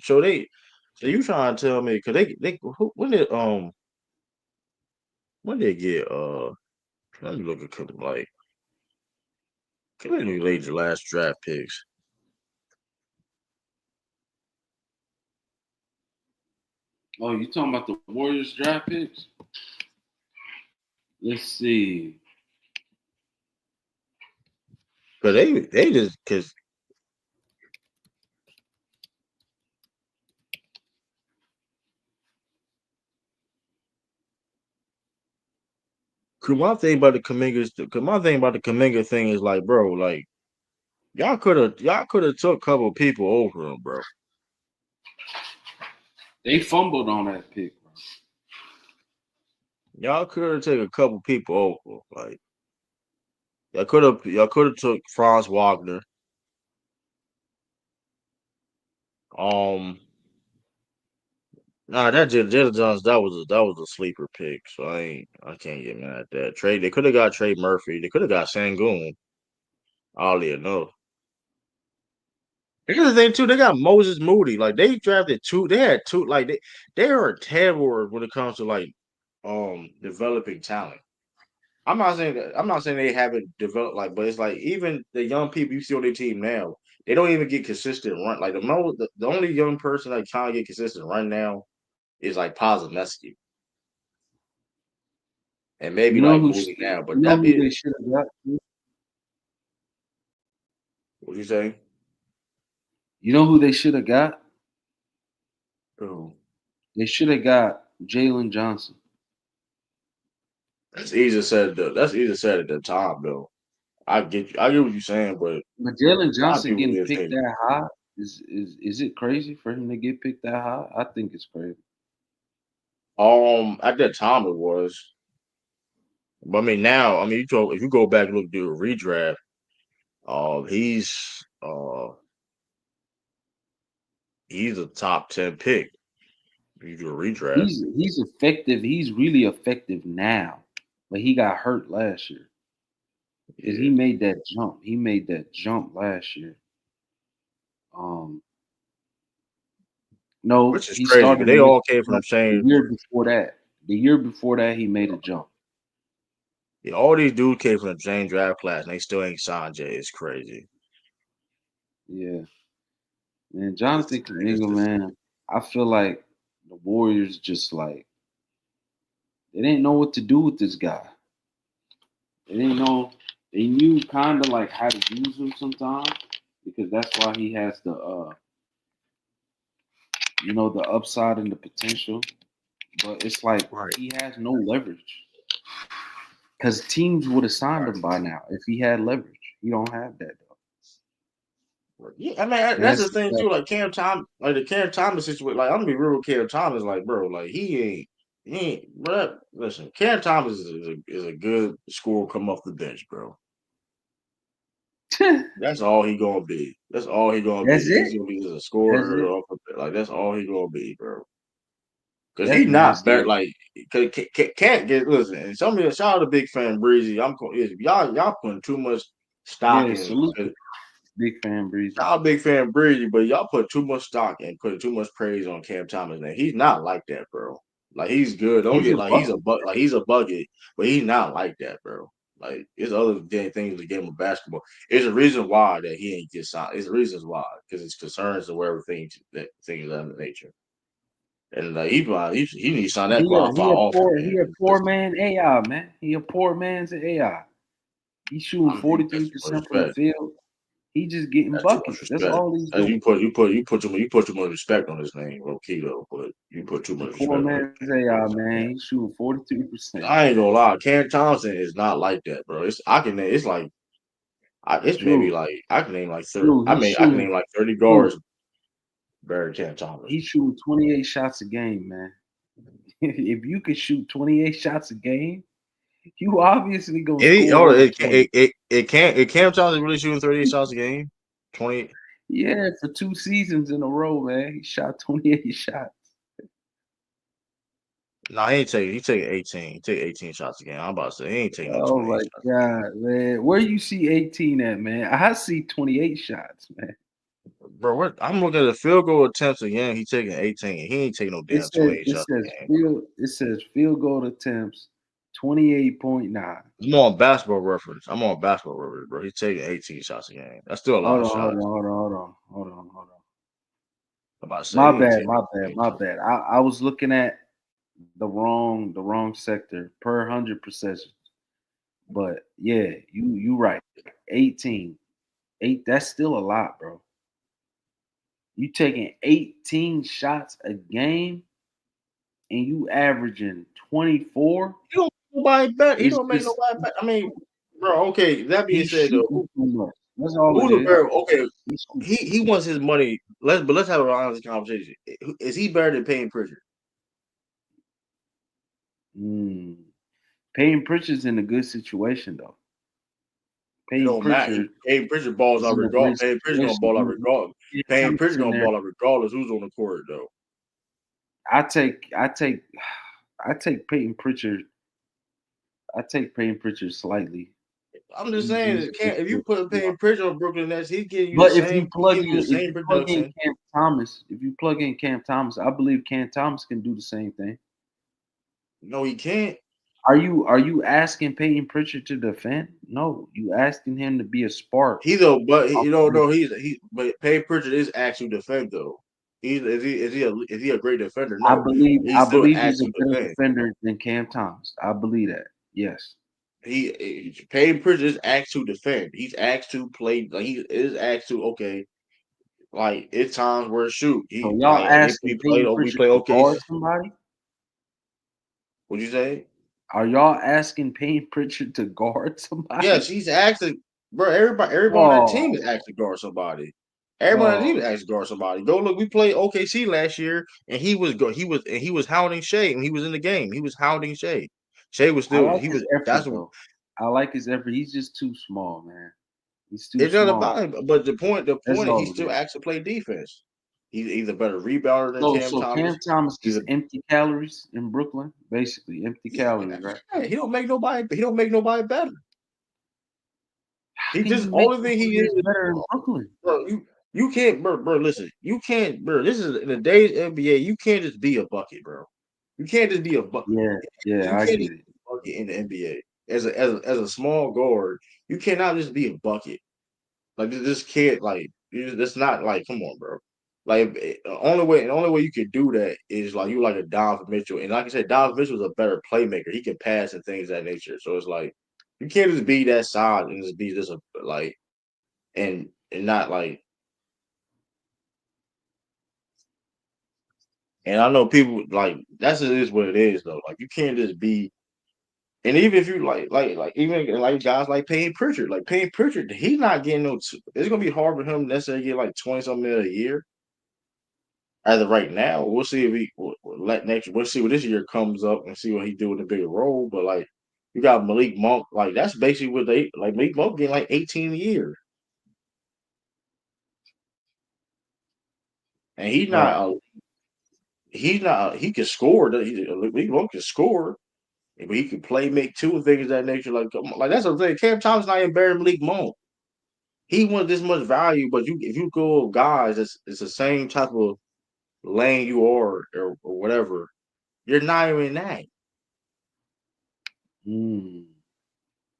So you trying to tell me? Cause they when they get let me look at like when they laid the last draft picks. Oh, you talking about the Warriors draft picks? Let's see. Cause they just cause my thing about the Kaminga thing is like, bro, like y'all could have took a couple people over him, bro. They fumbled on that pick, bro. Y'all could have taken a couple people over. Like y'all could have took Franz Wagner. Um, nah, that Jalen Johnson that was a sleeper pick. So I can't get mad at that trade. They could have got Trey Murphy. They could have got Sangoon. Oddly enough, here's the thing too. They got Moses Moody. Like they drafted two. They had two. Like they are terrible when it comes to like developing talent. I'm not saying they haven't developed like, but it's like even the young people you see on their team now, they don't even get consistent run. Like the only young person that kind of get consistent run now is like Posnetsky and maybe You know like who? Moody now. You But know that who is they should have got? what you say? You know who they should have got? Who? They should have got Jalen Johnson. That's easy said. That's easy said at the time though. I get what you're saying, but But Jalen a lot of Johnson people getting did picked say that high is it crazy for him to get picked that high? I think it's crazy. at that time it was. But I mean now, I mean if you go back and look do a redraft, he's he's a top 10 pick. You do a redraft. He's effective. He's really effective now, but he got hurt last year because he Yeah. made that jump. He made that jump last year. Um, no, Which is he crazy because started they making all came a from the jump the same. year before that. The year before that, he made a jump. Yeah, all these dudes came from the same draft class, and they still ain't signed yet. It's crazy. Yeah, man, It's, Jonathan it's Kaminga, just man. I feel like the Warriors just like they didn't know what to do with this guy. They didn't know. They knew kind of like how to use him sometimes because that's why he has the the upside and the potential. But it's like right. he has no leverage because teams would have signed Right. him by now if he had leverage. He don't have that though. Yeah, I mean And that's that's the thing too. Like Cam Thomas, like the Cam Thomas situation. Like I'm gonna be real with Cam Thomas. Like bro, like he ain't. Bro, listen, Cam Thomas is a good scorer come off the bench, bro. That's all he gonna be. That's all he gonna be. that's He's it. gonna be just a That's scorer it. off the bench. Like that's all he gonna be, bro. Cause That's he's not better. nasty. Like can't get listen. And some of you shout out to Big Fan Breezy. Y'all putting too much stock Yeah, in. salute to big fan Breezy. Y'all big fan Breezy, but y'all put too much stock and put too much praise on Cam Thomas. Now he's not like that, bro. Like he's good. Don't He's get a like bucket. he's a bucket, but he's not like that, bro. Like there's other things in the game of basketball. There's a reason why that he ain't get signed. There's reasons why because it's concerns or whatever things of that nature. And he needs to sign that qualifier offer, man. He a poor 'Cause, man AI, man. He a poor man's AI. He's shooting I mean, that's 43% too much from the respect. field. He just getting That's too much buckets. That's respect. all he's As doing. you put too much respect on his name, Rokido. But you put too He's a much poor respect on his man's AI, man. He's shooting 43%. I ain't gonna lie, Cam Thompson is not like that, bro. It's like it's maybe True. like I can name like 30. True. I mean I can name like 30 True. guards better than Cam Thomas. He's shooting 28 shots a game, man. If you can shoot 28 shots a game, you obviously gonna score over 20. Cam Thompson really shooting 38 shots a game? 20. Yeah, for 2 seasons in a row, man. He shot 28 shots. No, he taking 18. He take 18 shots a game. I'm about to say he ain't taking no Oh 28 my shots. God, man. Where you see 18 at, man? I see 28 shots, man. Bro, what? I'm looking at the field goal attempts again. He taking 18. He ain't taking no damn 28 shots a game. It says field goal attempts 28.9. I'm on basketball reference. Bro. He's taking 18 shots a game. That's still a lot Hold of on, hold on, shots. hold on, hold on, hold on, hold on. I'm about to say My he ain't bad, taking my bad, 18 my shots. bad. I was looking at the wrong sector per 100 possessions. But yeah, you right. 18. That's still a lot, bro. You taking 18 shots a game and you averaging 24. He don't make nobody bet. He It's don't make just nobody bet. I mean, bro. Okay. That being he's said, though, shooting too much. That's all it who's the is. better? Okay, He's shooting. he wants his money. Let's have an honest conversation. Is he better than Payne Pritchard? Mm. Payne Pritchard's in a good situation though. It Payne don't matter. Pritchard Payne Pritchard balls is out in a regardless. great Payne Pritchard gonna situation. ball out regardless. Cam Payne Pritchard Thompson gonna there. ball out regardless who's on the court though. I take I take I take Peyton Pritchard. I take Peyton Pritchard slightly. I'm just He's, saying, he's, he's if you good. put Payne Pritchard on Brooklyn Nets, he's giving you the But same. He giving you the if same you plug in production. Cam Thomas, I believe Cam Thomas can do the same thing. No, he can't. Are you asking Peyton Pritchard to defend? No, you asking him to be a spark. He's a but he, off you the know bench. no he but Payne Pritchard is actually defend though. Is he a great defender? No, I he's still believe he's a actually better defend. defender than Cam Thomas. I believe that. Yes. Payne Pritchard is asked to defend. He's asked to play. Like he is asked to like it's times where shoot. So He y'all like and asking Peyton we Pritchard play to okay. guard somebody? What'd you say? Are y'all asking Peyton Pritchard to guard Yeah, somebody? she's actually, bro. Everyone on that team Oh, is actually guard somebody. Everyone on that team oh, is actually guard somebody. Go look. We played OKC last year, and he was hounding Shea when he was in the game. He was hounding Shea. Shea was I still like he his was effort that's what though. I like his effort. He's just too small, man. He's too it's not small. about him. But the That's point is he all it still is. actually play defense. He's a better rebounder than So Cam so Cam Thomas. Thomas He's a just empty calories in Brooklyn, basically empty calories, right? he don't make nobody. He don't make nobody better. How He can just you make only the thing he players is. better in Brooklyn? Bro, you can't, bro. Listen, you can't, bro. This is in the days NBA. You can't just be a bucket, bro. You can't just be a bucket. Yeah, yeah, You I can't get just it. be a bucket in the NBA as a small guard. You cannot just be a bucket. Like this can't like that's not like come on, bro. Like the only way you can do that is like you like a Donovan Mitchell, and like I said, Donovan Mitchell is a better playmaker. He can pass and things of that nature. So it's like you can't just be that size and just be just a like and not like. And I know people like that's just is what it is though. Like you can't just be. And even if you even like guys like Payne Pritchard, he's not getting no. It's gonna be hard for him to necessarily get like 20 something million a year. As of right now, we'll see if let next. We'll see what this year comes up and see what he do in a bigger role. But like you got Malik Monk, like that's basically what they like. Malik Monk getting like 18 a year, and Right. he's not he can score. Malik Monk can score. But he can play, make two and things of that nature. Like, come on, like that's what I'm saying. Cam Thomas not even better than Malik Monk. He wants this much value, but if you go with guys, it's the same type of lane you are or whatever. You're not even in that. Mm.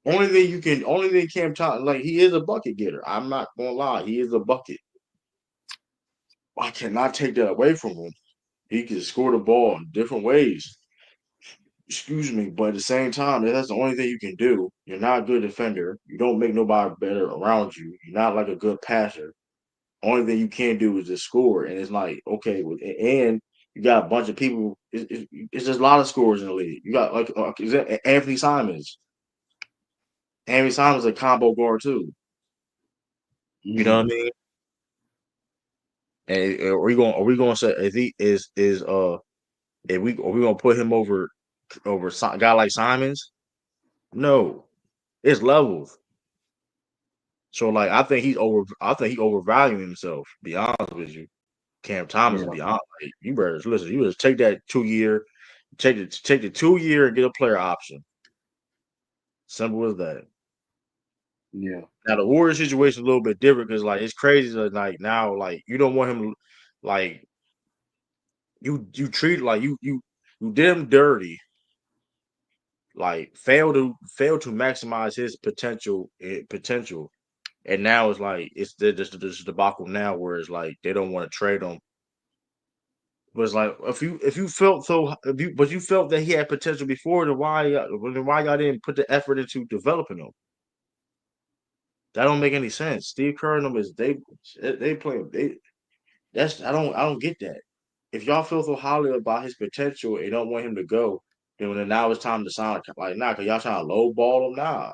Only thing Cam Thomas, like he is a bucket getter. I'm not gonna lie, he is a bucket. I cannot take that away from him. He can score the ball in different ways. Excuse me, but at the same time, that's the only thing you can do. You're not a good defender. You don't make nobody better around you. You're not like a good passer. Only thing you can do is just score, and it's like okay, and you got a bunch of people. It's just a lot of scores in the league. You got like is that Anthony Simons. Anthony Simons is a combo guard too. You know what I Mm. mean? And are we going to say is he is if we are we going to put him over a guy like Simons? No, it's levels. So like I think he overvaluing himself. To be honest with you, Cam Thomas. To Yeah. be honest, like, you better listen. You better take that 2 year, take the 2 year and get a player option. Simple as that. Yeah. Now the Warriors situation is a little bit different because like it's crazy that like now like you don't want him like you treat like you did him dirty, like failed to maximize his potential, and now it's like it's this debacle now where it's like they don't want to trade him. But it's like if you felt so but you felt that he had potential before, then why y'all didn't put the effort into developing him? That don't make any sense. Steve Kerr and them is they play they that's I don't get that. If y'all feel so highly about his potential and don't want him to go, then when now it's time to sign like nah, cause y'all trying to lowball him now.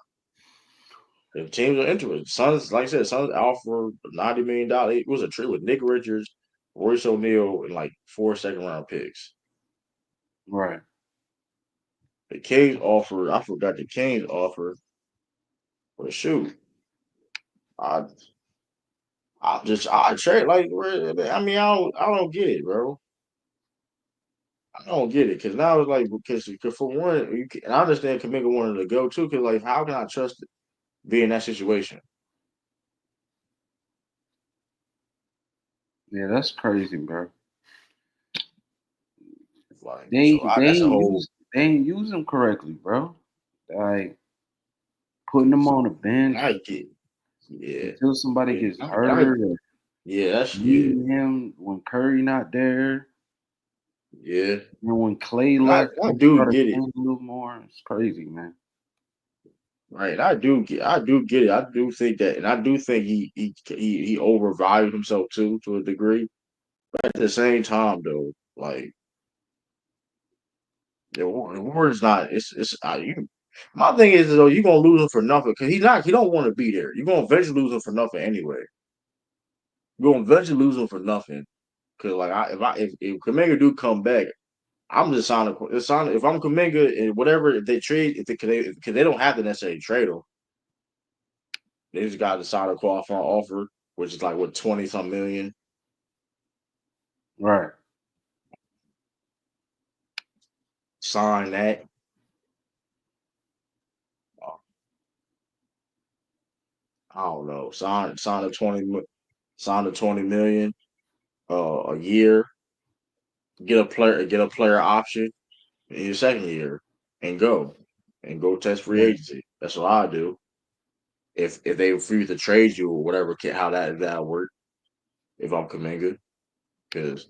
If teams are interested, Suns, like I said, Suns offer $90 million. It was a trade with Nick Richards, Royce O'Neal, and like 4 second-round picks. Right. The Kings offered, I forgot the Kings offered, but shoot, I I trade like I mean I don't get it, bro. I don't get it because now it's like because for one, and I understand Kaminga wanted to go too. Because like, how can I trust it, be in that situation? Yeah, that's crazy, bro. Like, They so they that's a ain't whole use they ain't use them correctly, bro. Like putting them on the bench I get yeah, until somebody yeah, gets hurt, or yeah, that's yeah, needing him when Curry not there, yeah. and when Clay And left, I they do started get it, playing a little more. It's crazy, man. right? I do get it. I do think that, and I do think he overvalued himself too to a degree. But at the same time, though, like the Warriors not. It's you. My thing is though, you're gonna lose him for nothing because he don't want to be there. You're gonna eventually lose him for nothing anyway. You're gonna eventually lose him for nothing because like if Kaminga do come back, I'm just signing. If I'm Kaminga and whatever if they trade if because they don't have to necessarily trade him, they just got to sign a qualifying offer, which is like what 20 some million. Right. Sign that. Uh, I don't know. Sign the 20 million a year. Get a player option in your second year and go test free Yeah. agency. That's what I do. If they refuse to trade you or whatever, how that work? If I'm Kaminga, because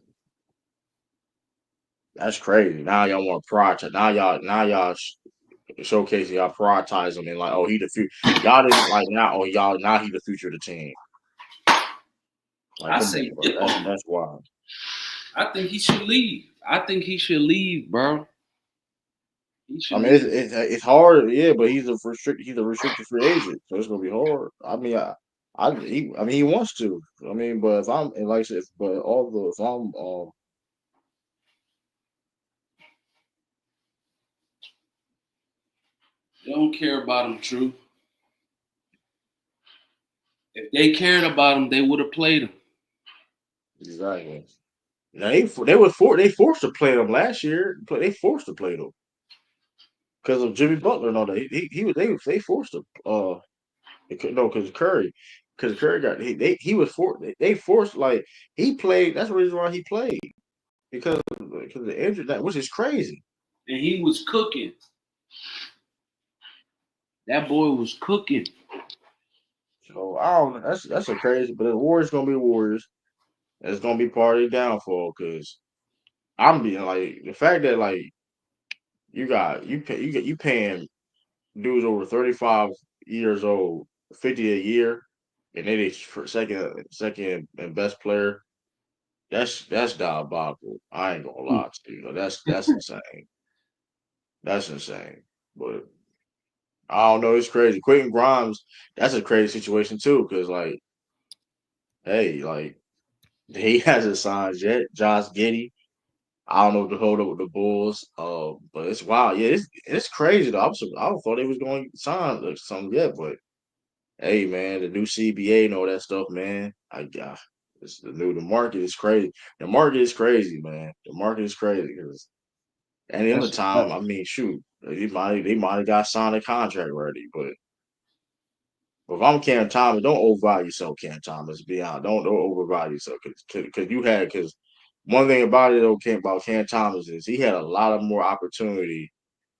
that's crazy. Now y'all want to prioritize. Now y'all showcasing y'all prioritize him and like oh he the future. Y'all didn't like now oh y'all now he the future of the team. Like I come say on, bro. dip on him. That's wild. I think he should leave. I think he should leave, bro. He I should mean, leave. it's hard, yeah, but he's a restricted free agent, so it's gonna be hard. I mean, I mean, he wants to. I mean, but if I'm and like I said, but although if I'm They don't care about him, True. If they cared about him, they would have played him. exactly. Now they forced to play him last year. They forced to play him because of Jimmy Butler and all that. He was they forced to no because Curry got he was forced they forced like he played. That's the reason why he played because of the injury that which is crazy. And he was cooking. That boy was cooking. So I don't. That's a crazy. But the Warriors gonna be Warriors. It's gonna be part of the downfall because I'm being like the fact that like you paying dudes over 35 years old 50 a year and then they for second and best player. That's diabolical. I ain't gonna lie to you. That's insane. That's insane. But I don't know. It's crazy. Quentin Grimes. That's a crazy situation too because like hey like he hasn't signed yet. Josh Giddey. I don't know what to hold up with the Bulls. But it's wild. Yeah, it's crazy though. I don't thought they was going to sign something yet, but hey, man, the new CBA and all that stuff, man. It's the market is crazy. The market is crazy, man. The market is crazy because any other That's a time, fact. I mean, shoot, they might have got signed a contract already, but But if I'm Cam Thomas, don't overvalue yourself, Cam Thomas. Be honest, don't overvalue yourself because one thing about it about Cam Thomas is he had a lot of more opportunity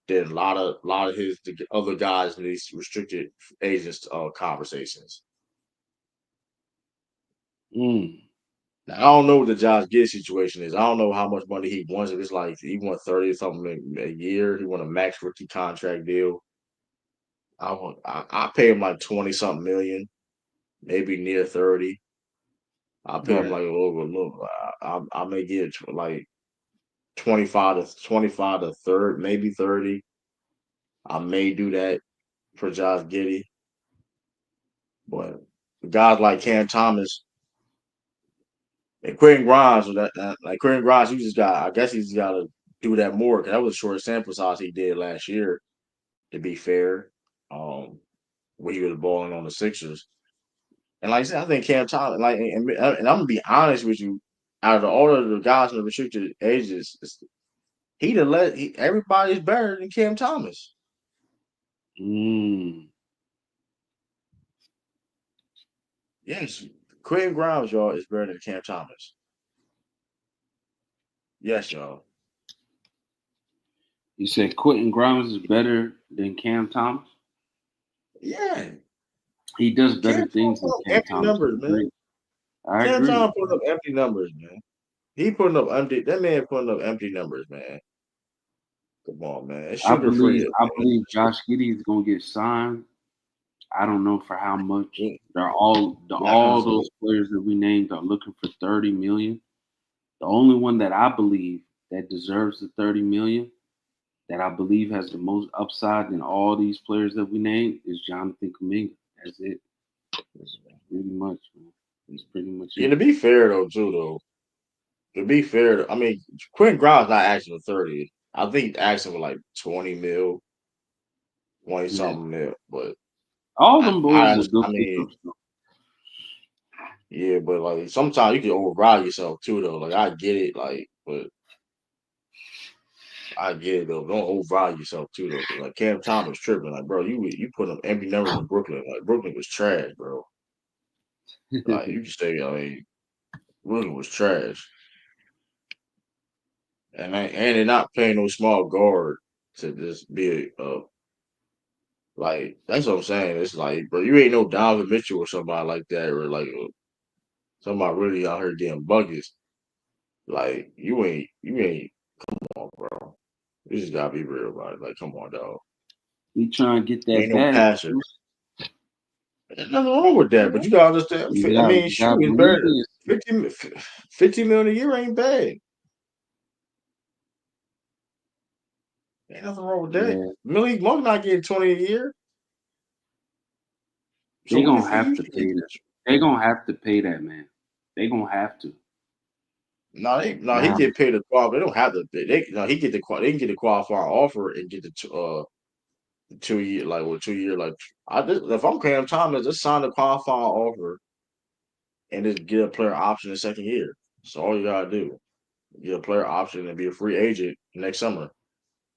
than a lot of the other guys in these restricted agents conversations. Now, I don't know what the Josh Giddey situation is. I don't know how much money he wants. If it's like he won 30 something a year, he won a max rookie contract deal. I pay him like 20 something million, maybe near 30. I'll pay him Right. like a little. I may get like 25 to third, maybe 30. I may do that for Josh Giddey, but guys like Cam Thomas and Quentin Grimes, like Quentin Grimes, I guess he's got to do that more because that was a short sample size he did last year. To be fair, when he was balling on the Sixers, and like I said, I think Cam Thomas, and I'm gonna be honest with you, out of all of the guys in the restricted ages, everybody's better than Cam Thomas. Yes, Quentin Grimes, y'all, is better than Cam Thomas. Yes, y'all. You said Quentin Grimes is better than Cam Thomas? Yeah. He does better Cam Thomas things put than up Cam empty Thomas. numbers, man. I Cam agree. Thomas put up empty numbers, man. He putting up empty. That man putting up empty numbers, man. Come on, man. It's sugar free. I believe Josh Giddey is gonna get signed. I don't know for how much. They're all those players that we named are looking for 30 million. The only one that I believe that deserves the 30 million, that I believe has the most upside in all these players that we named, is Jonathan Kuminga. That's it. That's pretty much, man. That's pretty much it. Yeah, to be fair though, to be fair, I mean, Quentin Grimes not asking for 30. I think he's asking for like 20 mil, 20 something mil. But all I, them I boys are understand. good I mean, pickups, though. yeah, but like sometimes you can override yourself too, though. Like I get it, but I get it though. Don't override yourself too, though. 'Cause, like Cam Thomas tripping, like bro, you put up empty numbers in Brooklyn. Like Brooklyn was trash, bro. Like you can say, I mean, Brooklyn was trash, and they're not paying no small guard to just be like that's what I'm saying. It's like, bro, you ain't no Donovan Mitchell or somebody like that, or like somebody really out here getting buckets. Like you ain't. Come on, bro. You just gotta be real about it. Like, come on, dog. We trying to get You that ain't no bag. passer. There's nothing wrong with that, but you gotta understand. I mean, You shoot, gotta it's believe better. it. 50 million a year ain't bad. Ain't nothing wrong with that. Yeah, Malik Monk not getting 20 a year. So they what gonna if you have to pay that. They gonna have to pay that, man. They gonna have to. he Now, get paid the qual. They don't have to. He get they can get the qualifying offer and get the 2 year like with 2 year like if I'm Cam Thomas, just sign the qualifying offer and just get a player option the second year. That's all you gotta do. Get a player option and be a free agent next summer,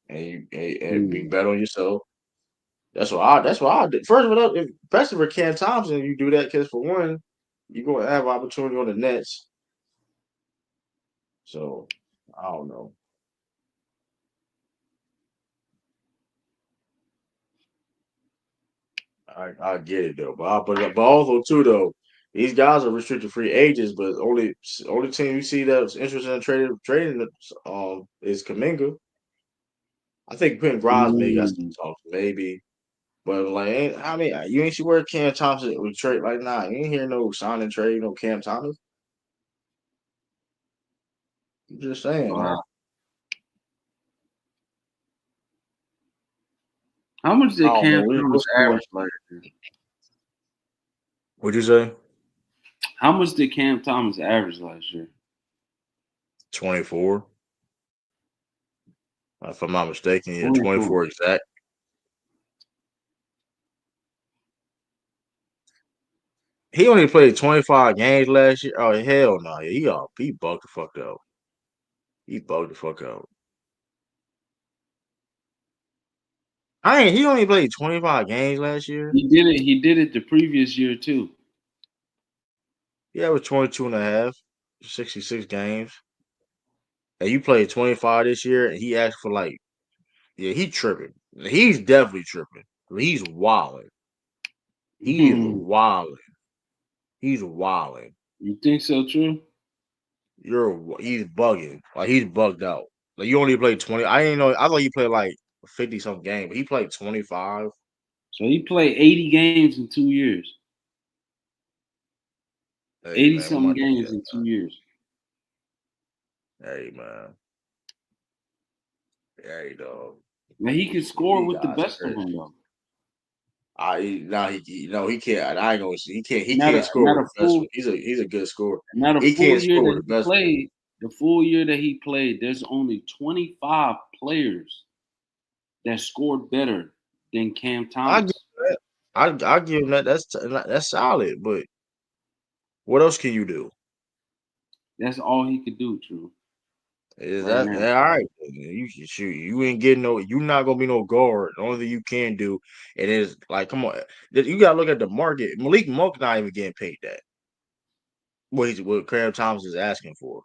and be bet on yourself. That's what I did. First of all, especially for Cam Thompson, you do that because for one, you're gonna have opportunity on the Nets. So I don't know. I get it though, but also too though, these guys are restricted free agents, but only team you see that's interested in trading is Kaminga. I think Quentin Grimes may got some talks, maybe, but like, I mean, you ain't see where Cam Thompson would trade like nah. You ain't hear no sign and trade, no Cam Thomas. I'm just saying, man. how much I did don't know. Cam Thomas We'll see average last year? What'd you say? How much did Cam Thomas average last year? 24. If I'm not mistaken, yeah, 24. 24 exact. He only played 25 games last year. Oh hell no! He bugged the fuck out. He bugged the fuck out. He only played 25 games last year. He did it. He did it the previous year too. Yeah, it was 22 and a half, 66 games. And you played 25 this year, and he asked for like, yeah, he tripping. He's definitely tripping. He's wilding. He is You wilding. He's wilding. think so, true? He's bugging. Like he's bugged out. Like you only played 20. I didn't know. I thought you played like 50 some game, but he played 25. So he played 80 games in 2 years. Hey 80 man, something money. games in 2 years. Hey man. Hey dog. Now he can score These with the guys best of crazy. them though. Now he no he can't. I ain't gonna see. He Not can't a score not with a the best one. full He's a good scorer. not a He full can't year score that with the he best one. played. The full year that he played, there's only 25 players that scored better than Cam I give Thomas. him that. I give him that. That's solid. But what else can you do? That's all he could do, true. Is Right that now. all right? You can shoot. You ain't getting no. You not gonna be no guard. The only thing you can do, it is like, come on. You gotta look at the market. Malik Monk's not even getting paid that. What Cam Thomas is asking for.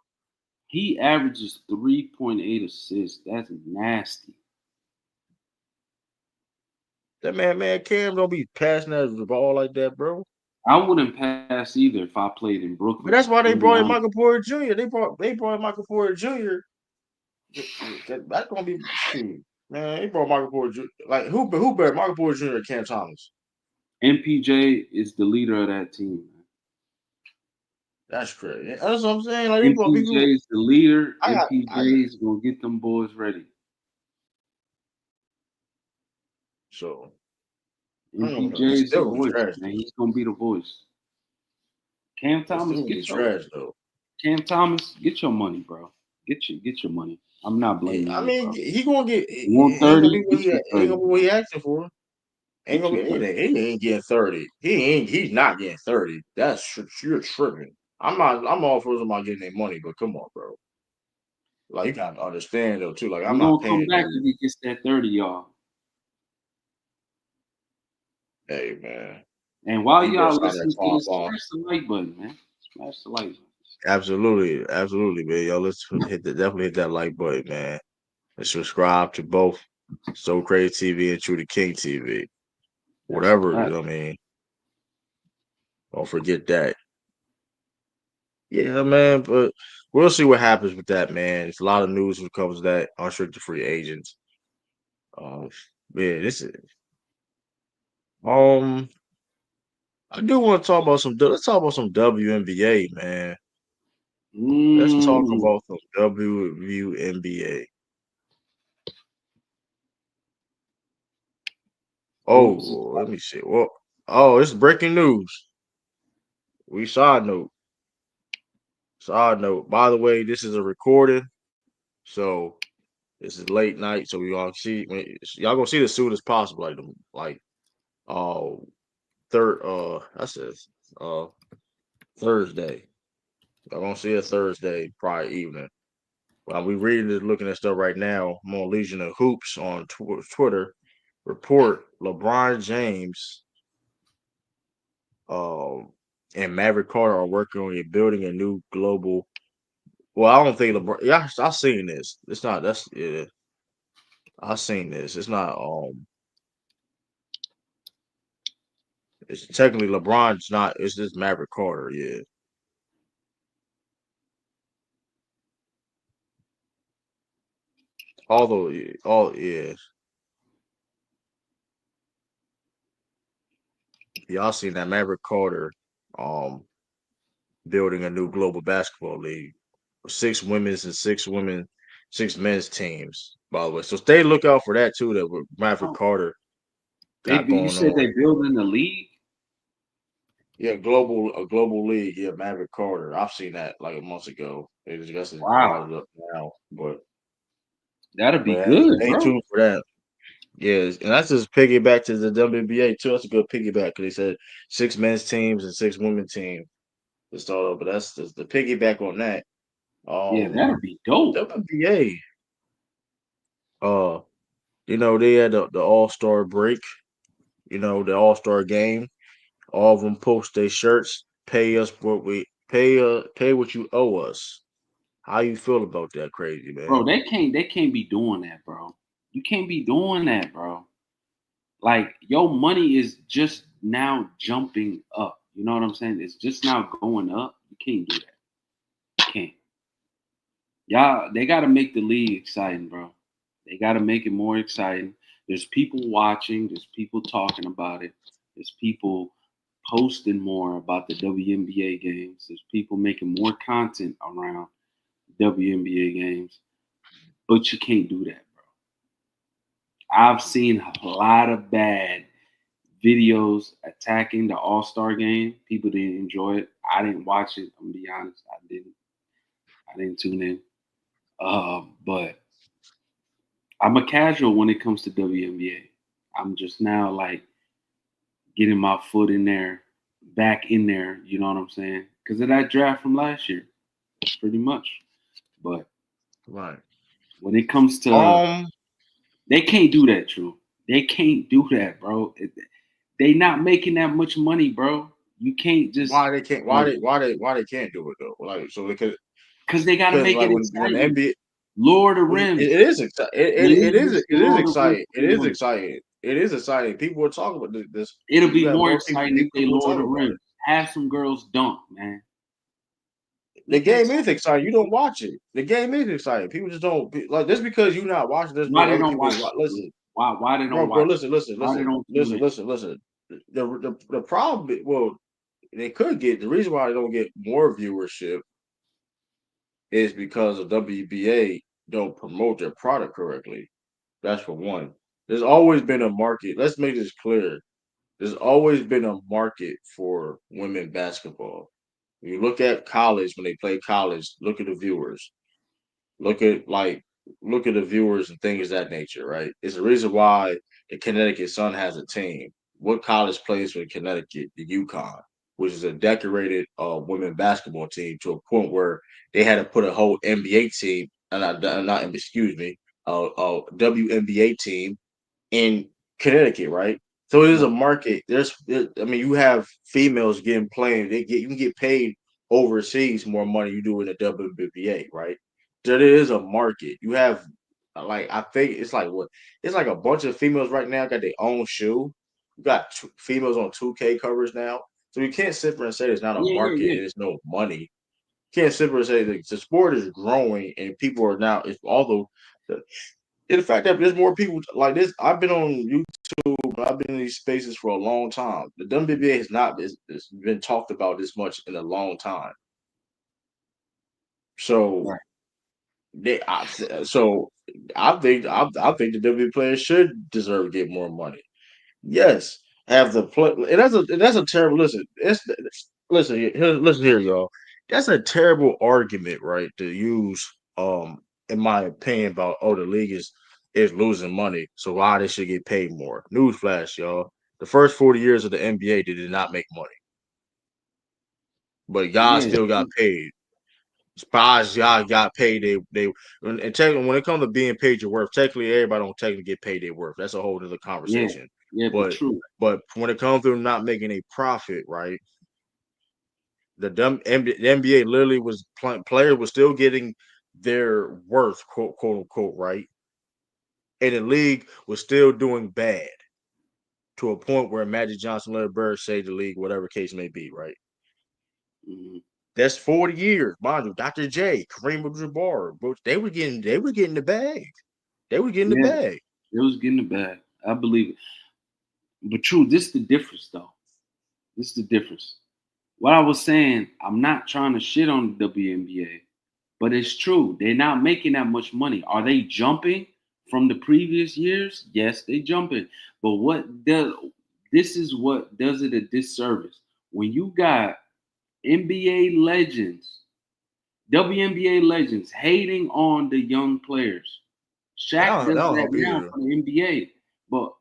He averages 3.8 assists. That's nasty. That man, Cam don't be passing that the ball like that, bro. I wouldn't pass either if I played in But Brooklyn. that's why they To be brought in honest. Michael Porter Jr. They brought Michael Porter Jr. That's gonna be shoot, man. They brought Michael Porter Jr. Like who better Michael Porter Jr. or Cam Thomas? MPJ is the leader of that team. That's crazy. That's what I'm saying. Like they brought MPJ people. is the leader. I MPJ is gonna get them boys ready. so I don't know. MPJ It's is the still gonna be voice, trash man. though. He's gonna be the voice. Cam It's Thomas, still gonna be trash though. Get your money, bro. Get your money. I'm not Yeah, blaming I you, mean, bro. he gonna get. You want It ain't gonna 30? be what Get your ain't 30, gonna be what bro. he asking for. Ain't Get gonna your be 30. anything. He ain't getting 30. He's not getting 30. You're tripping. I'm all for somebody getting their money, but come on, bro. Like you gotta understand though too. Like I'm He not gonna come paying back no. if he gets that 30, y'all. Hey man, And while he better y'all sign that listening to top this, off. smash the like button, man. Smash the like button. Absolutely, man. Yo, let's definitely hit that like button, man. And subscribe to both So Crazy TV and True the King TV. That's a Whatever, fact. I mean, don't forget that. Yeah, man, but we'll see what happens with that, man. It's a lot of news when it comes to that unrestricted free agents. Um, yeah, this is um. I do want to talk about some. Let's talk about some WNBA, man. Let's talk Mm. about some WNBA. Who's Oh, let me see. Well, oh, it's breaking news. We side note. Side note. By the way, this is a recording, so this is late night. So we all see. Y'all gonna see it as soon as possible. Uh, third. I says Thursday. Y'all gonna see it Thursday, probably evening. While we reading and looking at stuff right now, I'm on Legion of Hoops on Twitter. Report LeBron James and Maverick Carter are working on building a new global. Well, I don't think LeBron. Yeah, I seen this. It's not. That's yeah. I seen this. It's not. It's technically LeBron's not. It's just Maverick Carter. Yeah. Although, all yeah. Y'all seen that Maverick Carter, um, building a new global basketball league, six women's and six men's teams. By the way, so stay look out for that too. That what Maverick oh, Carter they got do? You going said on. they building the league. Yeah, a global league. Yeah, Maverick Carter. I've seen that like a month ago. They just Wow, brought it up now, that'll be hey, good, stay bro. tuned for that. Yes, and that's just piggyback to the WNBA too. That's a good piggyback because they said six men's teams and six women teams to start off. But that's just the piggyback on that. Yeah, Um, that'll be dope. WNBA. Uh, They had the All-Star break. The All-Star game. All of them post their shirts. Pay us what we pay what you owe us. How you feel about that, crazy man? Bro, they can't be doing that, bro. You can't be doing that, bro. Like your money is just now jumping up. You know what I'm saying? It's just now going up. You can't do that. You can't. Y'all, they gotta make the league exciting, bro. They gotta make it more exciting. There's people watching, there's people talking about it, there's people posting more about the WNBA games, there's people making more content around WNBA games, but you can't do that, bro. I've seen a lot of bad videos attacking the All-Star game. People didn't enjoy it. I didn't watch it. I'm gonna be honest. I didn't. I didn't tune in. But I'm a casual when it comes to WNBA. I'm just now like getting my foot in there, back in there. You know what I'm saying? Because of that draft from last year, pretty much. But Right. when it comes to, they can't do that, True. They can't do that, bro. They not making that much money, bro. You can't just Why they can't? like Why they can't do it though? Like so because they got to because make like it when the exciting. NBA Lower the well, rim. it is exciting. The league It needs to is lower the rim exciting. for It the is women. exciting. It is exciting. People are talking about this. It'll You be got more more people. exciting if they People are lower the talking about rim. it. Have some girls dunk, man. The Make it game is exciting. exciting. You don't watch it. The game is exciting. People just don't like just because you're not watching. Doesn't Why mean they other don't people watch ain't watch. it, True? Listen, Why they don't bro. watch it? Listen, listen, Why they listen, don't tune listen, in? listen, listen. The problem. Well, they could get the reason why they don't get more viewership is because the WBA don't promote their product correctly. That's for one. There's always been a market. Let's make this clear. There's always been a market for women basketball. When you look at college, when they play college, look at the viewers. Look at look at the viewers and things of that nature, right? It's the reason why the Connecticut Sun has a team. What college plays for Connecticut? The UConn, which is a decorated women basketball team to a point where they had to put a whole NBA team, not excuse me, WNBA team in Connecticut, right? So it is a Right. market. I mean, you have females getting playing. You can get paid overseas more money you do in the WNBA, right? There is a market. You have I think it's like what it's like a bunch of females right now got their own shoe. You got females on 2K covers now, so you can't sit there and say there's not a Yeah, yeah, market yeah. and there's no money. You can't sit there and say the sport is growing and people are now. It's although the fact that there's more people like this. I've been on YouTube. I've been in these spaces for a long time. The WNBA has not it's been talked about this much in a long time. So Right. they, I, so I think the WWE players should deserve to get more money. Yes, have the play, and that's a terrible listen. Listen here, y'all. That's a terrible argument, right? To use, in my opinion, about the league is losing money, so why they should get paid more. Newsflash, y'all. The first 40 years of the NBA, they did not make money, but y'all Yeah, still got paid. Spies, y'all got paid. And technically, when it comes to being paid your worth, technically everybody don't technically get paid their worth. That's a whole other yeah, conversation. yeah. But But true. but when it comes to not making a profit, right? The NBA literally was players were still getting their worth, quote unquote, right? And the league was still doing bad to a point where Magic Johnson, Larry Bird saved the league, whatever case may be, right? Mhm. That's 40 years, mind you. Dr. J, Kareem Abdul-Jabbar, they were getting the bag. They were getting the Yeah, bag. it was getting the bag. I believe it. But true, this is the difference, though. This is the difference. What I was saying, I'm not trying to shit on the WNBA, but it's true. They're not making that much money. Are they jumping from the previous years? Yes, they jumping. But this is what does it a disservice. When you got NBA legends, WNBA legends hating on the young players. Shaq That does don't that help now either. for the NBA, but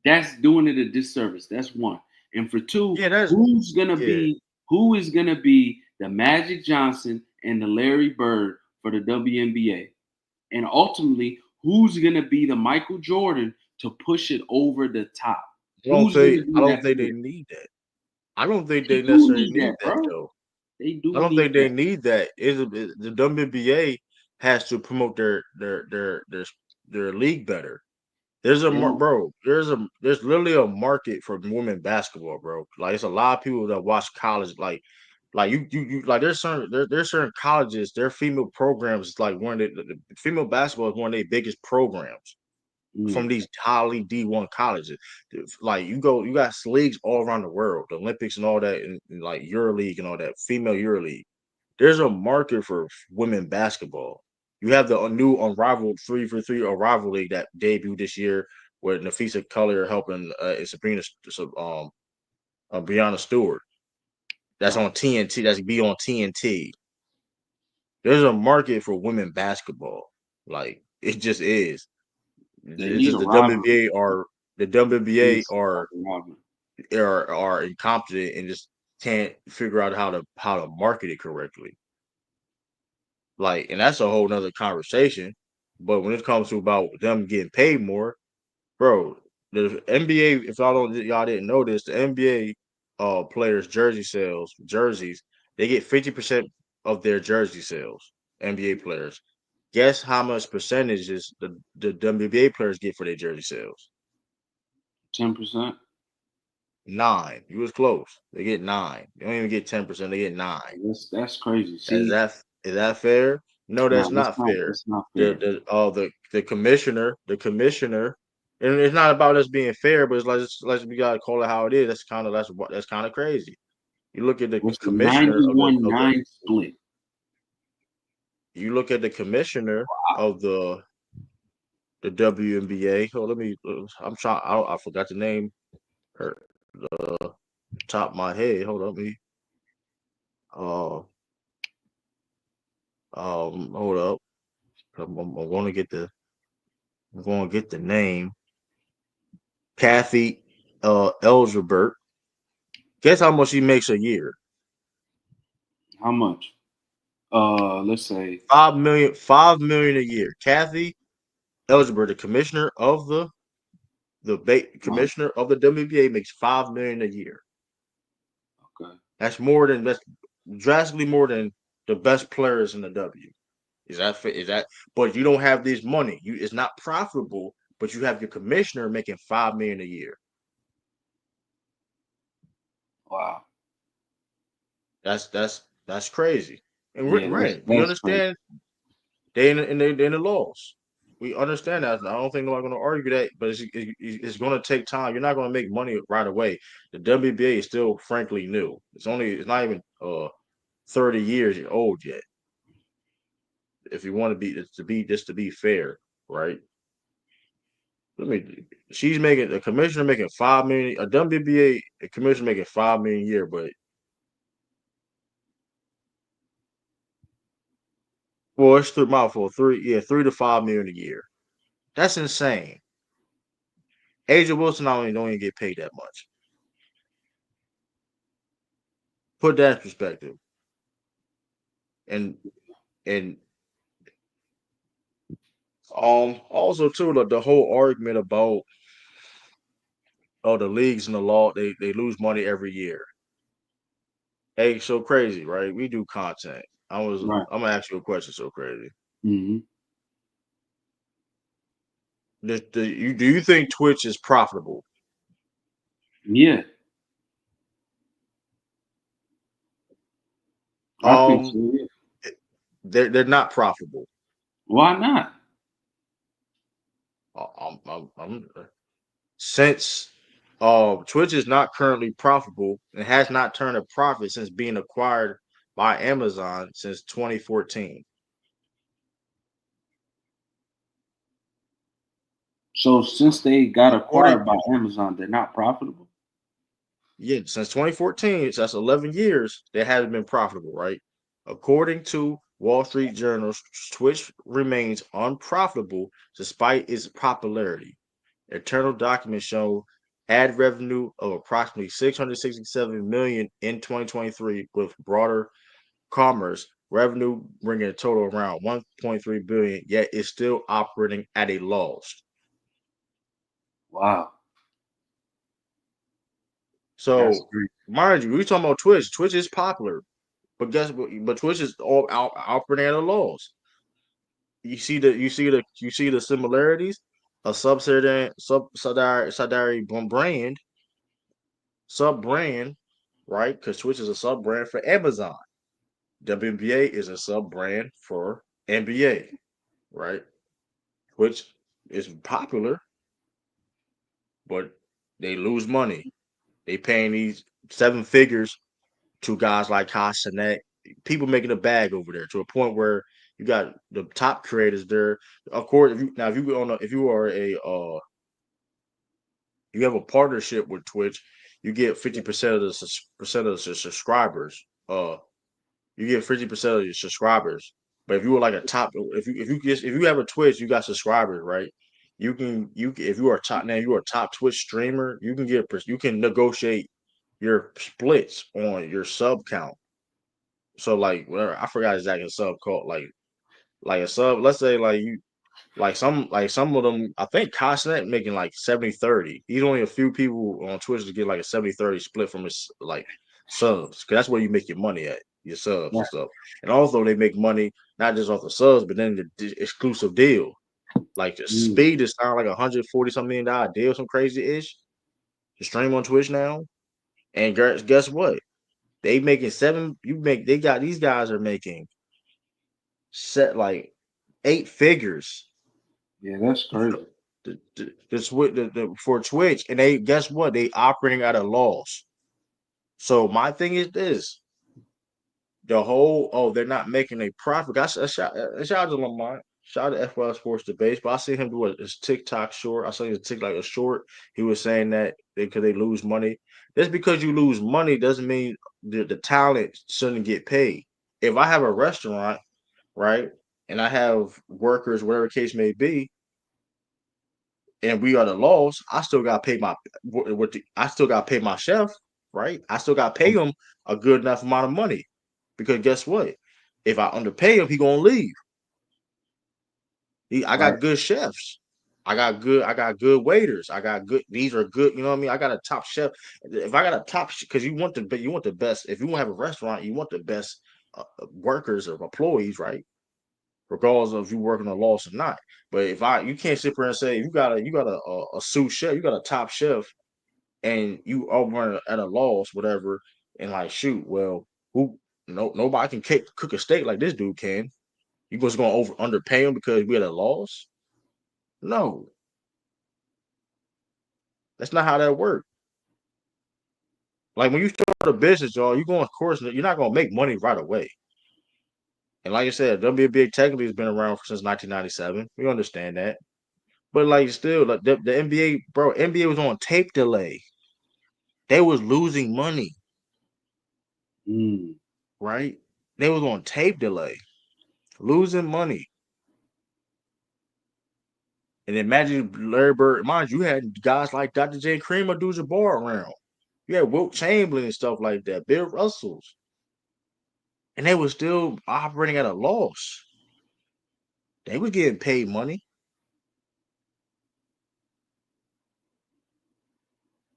that's doing it a disservice. That's one. And for two, Yeah, that's yeah. who is gonna be the Magic Johnson and the Larry Bird for the WNBA? And ultimately, who's going to be the Michael Jordan to push it over the top? I don't Who's going think to I be don't that think they player? need that. I don't think They they do necessarily need need that, that bro. though. They I do don't need think they that. need that. The WNBA has to promote their league better. There's a They don't. bro. There's literally a market for women basketball, bro. Like it's a lot of people that watch college. Like you like there's certain colleges. Their female programs is like one of the female basketball is one of their biggest programs Mm, from these highly D1 colleges. Like you got leagues all around the world, the Olympics and all that, and like EuroLeague and all that, female EuroLeague. There's a market for women basketball. You have the new unrivaled 3-for-3 Arrival League that debuted this year, with Nafisa Collier helping Sabrina Brianna Stewart. That's right. on TNT. That's be on TNT. There's a market for women basketball. Like it just is. They It's need just a rivalry. the WNBA It's a rivalry. are incompetent and just can't figure out how to market it correctly. Like, and that's a whole nother conversation. But when it comes to about them getting paid more, bro, the NBA, if y'all didn't know this, the NBA players jerseys, they get 50% of their jersey sales, NBA players. Guess how much percentages the WNBA players get for their jersey sales? 10%. 9. You was close. They get 9. They don't even get 10%. They get 9. That's crazy. Is See, that fair? No, nah, that's not fair. it's not fair. The commissioner, and it's not about us being fair, but it's like let's we gotta call it how it is. That's kind of crazy. You look at the It's a commissioner of the 91-9 split. you look at the commissioner of the WNBA. Oh, let me. I'm trying. I forgot the name. Her top of my head. Hold on, me. Uh, hold up. I'm going to get the name. Kathy Elgerbert. Guess how much she makes a year? How much? Let's say 5 million. 5 million a year. Kathy Elgerbert, the right. commissioner of the WBA, makes 5 million a year. Okay. That's drastically more than the best players in the W. Is that? But you don't have this money. It's not profitable. But you have your commissioner making 5 million a year. Wow. That's crazy. And Yeah, we that's crazy. understand they in the laws. We understand that. I don't think nobody's going to argue that, but it's going to take time. You're not going to make money right away. The WBA is still frankly new. It's not even 30 years old yet. If you want to be fair, right? Let me. She's making a commissioner making 5 million. A WBA commissioner making 5 million a year, but well, it's through mouthful 3 to 5 million a year. That's insane. Asia Wilson don't even get paid that much. Put that in perspective. And and also too the whole argument about the leagues and the law, they lose money every year. Hey, so crazy, right? We do content. Right. I'm gonna ask you a question. So crazy. Hmm. Do you think Twitch is profitable? Yeah, I think Um, so. Yeah. they're not profitable. Why not? Since Twitch is not currently profitable and has not turned a profit since being acquired by Amazon since 2014. So since they got According acquired by Amazon, they're not profitable. Yeah, since 2014, so that's 11 years, they haven't been profitable, right? According to Wall Street Journal, Twitch remains unprofitable despite its popularity. Internal documents show ad revenue of approximately 667 million in 2023, with broader commerce revenue bringing a total around 1.3 billion, yet it's still operating at a loss. Wow. That's So, great. mind you, we talking about Twitch. Twitch is popular, but guess what? But Twitch is all operating at a loss. You see the similarities. A subsidiary sub brand, right? Because Twitch is a sub brand for Amazon. WNBA is a sub brand for NBA, right? Which is popular, but they lose money. They paying these 7 figures to guys like Hassanet, people making a bag over there to a point where you got the top creators there. Of course, if you are a you have a partnership with Twitch, you get 50% of the subscribers. You get 50% of your subscribers. But if you were like a top, if you have a Twitch, you got subscribers, right? If you are top now, you are a top Twitch streamer, you can negotiate your splits on your sub count. So like whatever, I forgot exactly a sub called like a sub. Let's say like some of them. I think Costnet making like 70-30. He's only a few people on Twitch to get like a 70-30 split from his like subs, because that's where you make your money at, your subs Right. and stuff. And also they make money not just off the subs, but then the exclusive deal. Like the Mm. speed is sound like $140-something million deal, some crazy ish to stream on Twitch now. And guess what? They making seven. They got these guys are making set like 8 figures Yeah, that's crazy. for Twitch, and they guess what? They operating at a loss. So my thing is this: the whole they're not making a profit. A shout out to Lamont. Shout out to FYL Sports Debates. But I see him do his TikTok short. I saw his TikTok like a short. He was saying that because they lose money. Just because you lose money doesn't mean the talent shouldn't get paid. If I have a restaurant, right, and I have workers, whatever case may be, and we are the loss, I still got to pay I still got to pay my chef, right? I still got to pay him a good enough amount of money, because guess what? If I underpay him, he gonna leave. I Right. got good chefs. I got good waiters. I got good. These are good. You know what I mean? I got a top chef. If I got a top, because you want the best. If you want to have a restaurant, you want the best workers or employees, right? Regardless of you working a loss or not. But you can't sit there and say you got a sous chef, you got a top chef, and you are at a loss, whatever, and like shoot, well, who nobody can cook a steak like this dude can. You just gonna underpay him because we at a loss? No, that's not how that works. Like when you start a business, y'all, you going of course you're not gonna make money right away. And like I said, WNBA technically has been around since 1997. We understand that. But like still, like the NBA, bro, NBA was on tape delay. They was losing money, Mm. right? They was on tape delay, losing money. And imagine Larry Bird, mind you, had guys like Dr. J. Cream Abdul-Jabbar around. You had Wilt Chamberlain and stuff like that, Bill Russells, and they were still operating at a loss. They was getting paid money.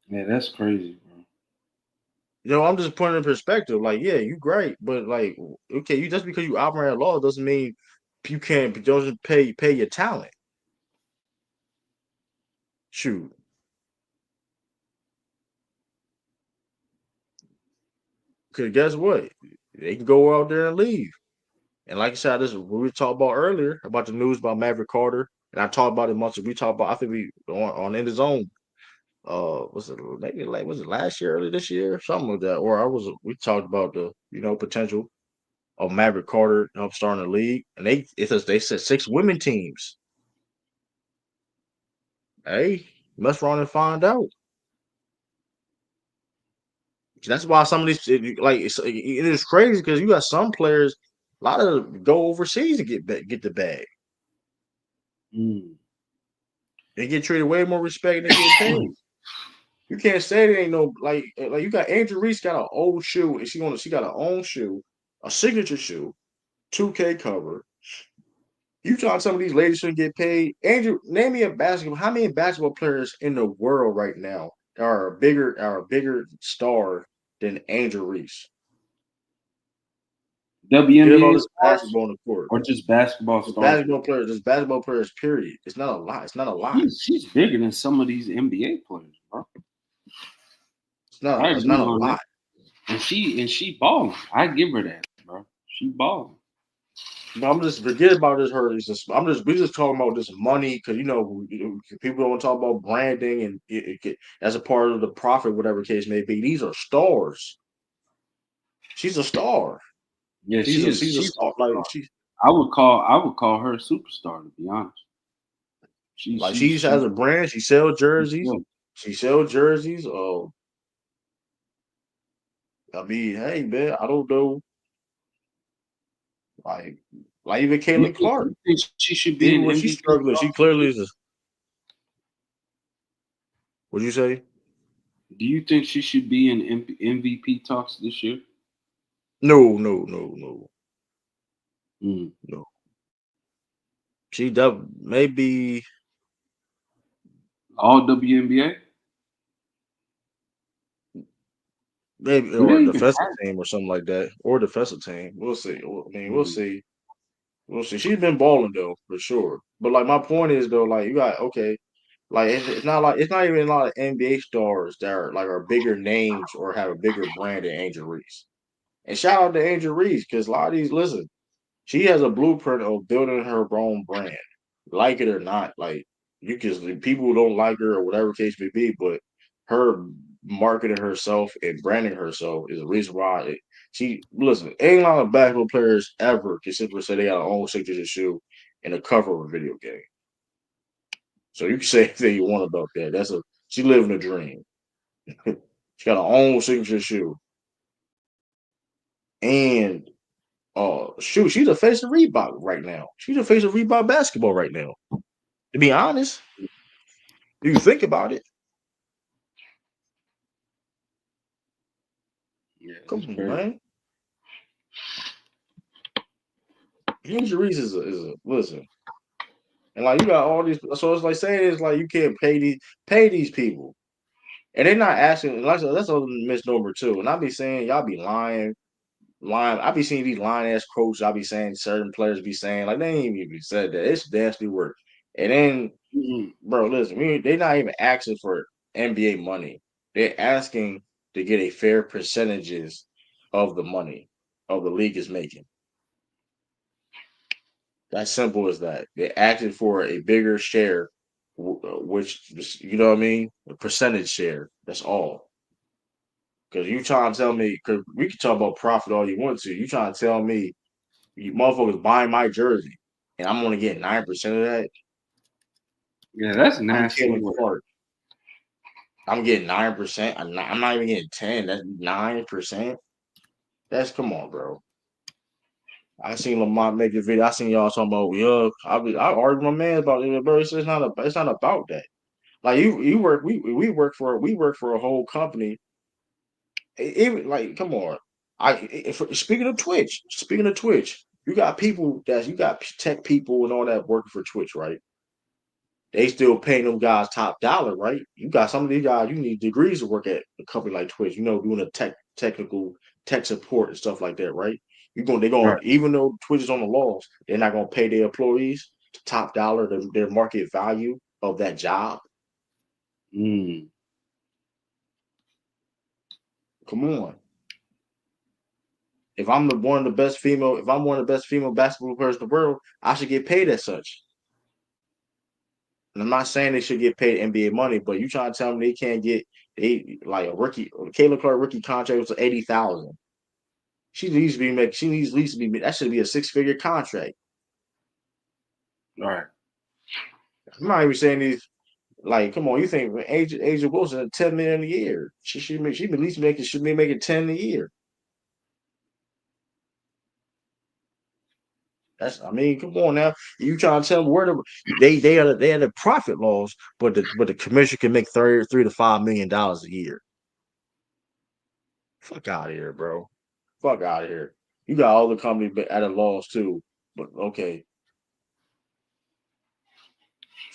Yeah, that's crazy, bro. I'm just putting in perspective. Like, yeah, you great, but like, okay, you just because you operate at a loss doesn't mean you can't doesn't pay your talent. Shoot, because guess what? They can go out there and leave. And like I said, this is what we talked about earlier about the news about Maverick Carter, and I talked about it much. We talked about, I think we on In the Zone. Was it maybe like was it last year, early this year, something like that? Or we talked about the potential of Maverick Carter starting the league, and they said 6 women teams. Hey, mess around and find out. That's why some of these it is crazy because you got some players, a lot of them go overseas to get the bag. Mm. They get treated way more respect than they get paid. You can't say there ain't no like you got Angel Reese got an old shoe and she got her own shoe, a signature shoe. 2K cover. You trying to tell me these ladies shouldn't get paid? Andrew, name me a basketball. How many basketball players in the world right now are a bigger star than Angel Reese? Forget about WNBA this stars basketball on the court. or just basketball stars? Just basketball players, period. It's not a lot. It's not a lot. She's bigger than some of these NBA players, bro. I It's not agree a on that. lot. And she balling. I give her that, bro. She balling. But I'm just forget about this. We just talking about this money because people don't talk about branding and as a part of the profit, whatever case may be. These are stars. She's a star. Yeah, she is. She's a She's star. I would call her a superstar, to be honest. She has a brand. She sells jerseys. Good. She sells jerseys. I mean, hey man, I don't know. Like even Caitlin Clark. You think she should be Even an when she's MVP? struggling, she clearly is. What'd you say? Do you think she should be in MVP talks this year? No. Mm. No. She maybe All WNBA? maybe Do or they a even defensive have? team or something like that. Or a defensive team. We'll see. I mean, we'll Mm. see. We'll see. She's been balling though, for sure. But like my point is though, like you got okay. Like it's not even a lot of NBA stars that are bigger names or have a bigger brand than Angel Reese. And shout out to Angel Reese because a lot of these listen, she has a blueprint of building her own brand, like it or not. Like you can people don't like her or whatever case may be, but her marketing herself and branding herself is the reason why she listen. Ain't a lot of basketball players ever can simply say they got their own signature shoe in the cover of a video game. So you can say anything you want about that. She living a dream. She got her own signature shoe, and shoot, she's the face of Reebok right now. She's the face of Reebok basketball right now. To be honest, if you think about it, Yeah, come that's on, crazy. man. Injuries is a listen, and like you got all these. So it's like saying it's like you can't pay these people, and they're not asking. Like that's a misnomer too. And I be saying y'all be lying. I be seeing these lying ass quotes. I be saying certain players be saying like they ain't even said that. It's nasty work. And then, Mm. bro, listen, they not even asking for NBA money. They're asking to get a fair percentages of the money of the league is making. That's simple as that. They're asking for a bigger share, which you know what I mean, a percentage share. That's all. Because you trying to tell me, because we can talk about profit all you want to. You trying to tell me you motherfuckers buying my jersey, and I'm gonna get 9% of that. Yeah, that's I'm nasty Caitlin work. Clark. I'm getting 9%. I'm not even getting 10. That's 9%. That's come on, bro. I seen Lamont make a video. I seen y'all talking about I argued with my man about it, bro. It's not about that. Like you work we work for a whole company. Even like come on. Speaking of Twitch, you got you got tech people and all that working for Twitch, right? They still paying them guys top dollar, right? You got some of these guys, you need degrees to work at a company like Twitch, doing a technical tech support and stuff like that, right? They're going Right. even though Twitch is on the laws, they're not gonna pay their employees top dollar their market value of that job. Mm. Come on. If I'm one of the best female basketball players in the world, I should get paid as such. And I'm not saying they should get paid NBA money, but you trying to tell me they can't get like a rookie, Caleb Clark rookie contract was 80,000. She needs at least to be that should be a 6-figure contract. All right. I'm not even saying these like come on, you think Asia Wilson at 10 million a year. She at least should be making 10 a year. I mean, come on now. You trying to tell them where they are the profit laws, but the commission can make $3 to $5 million a year. Fuck out of here, bro. Fuck out of here. You got other companies at a loss too. But okay,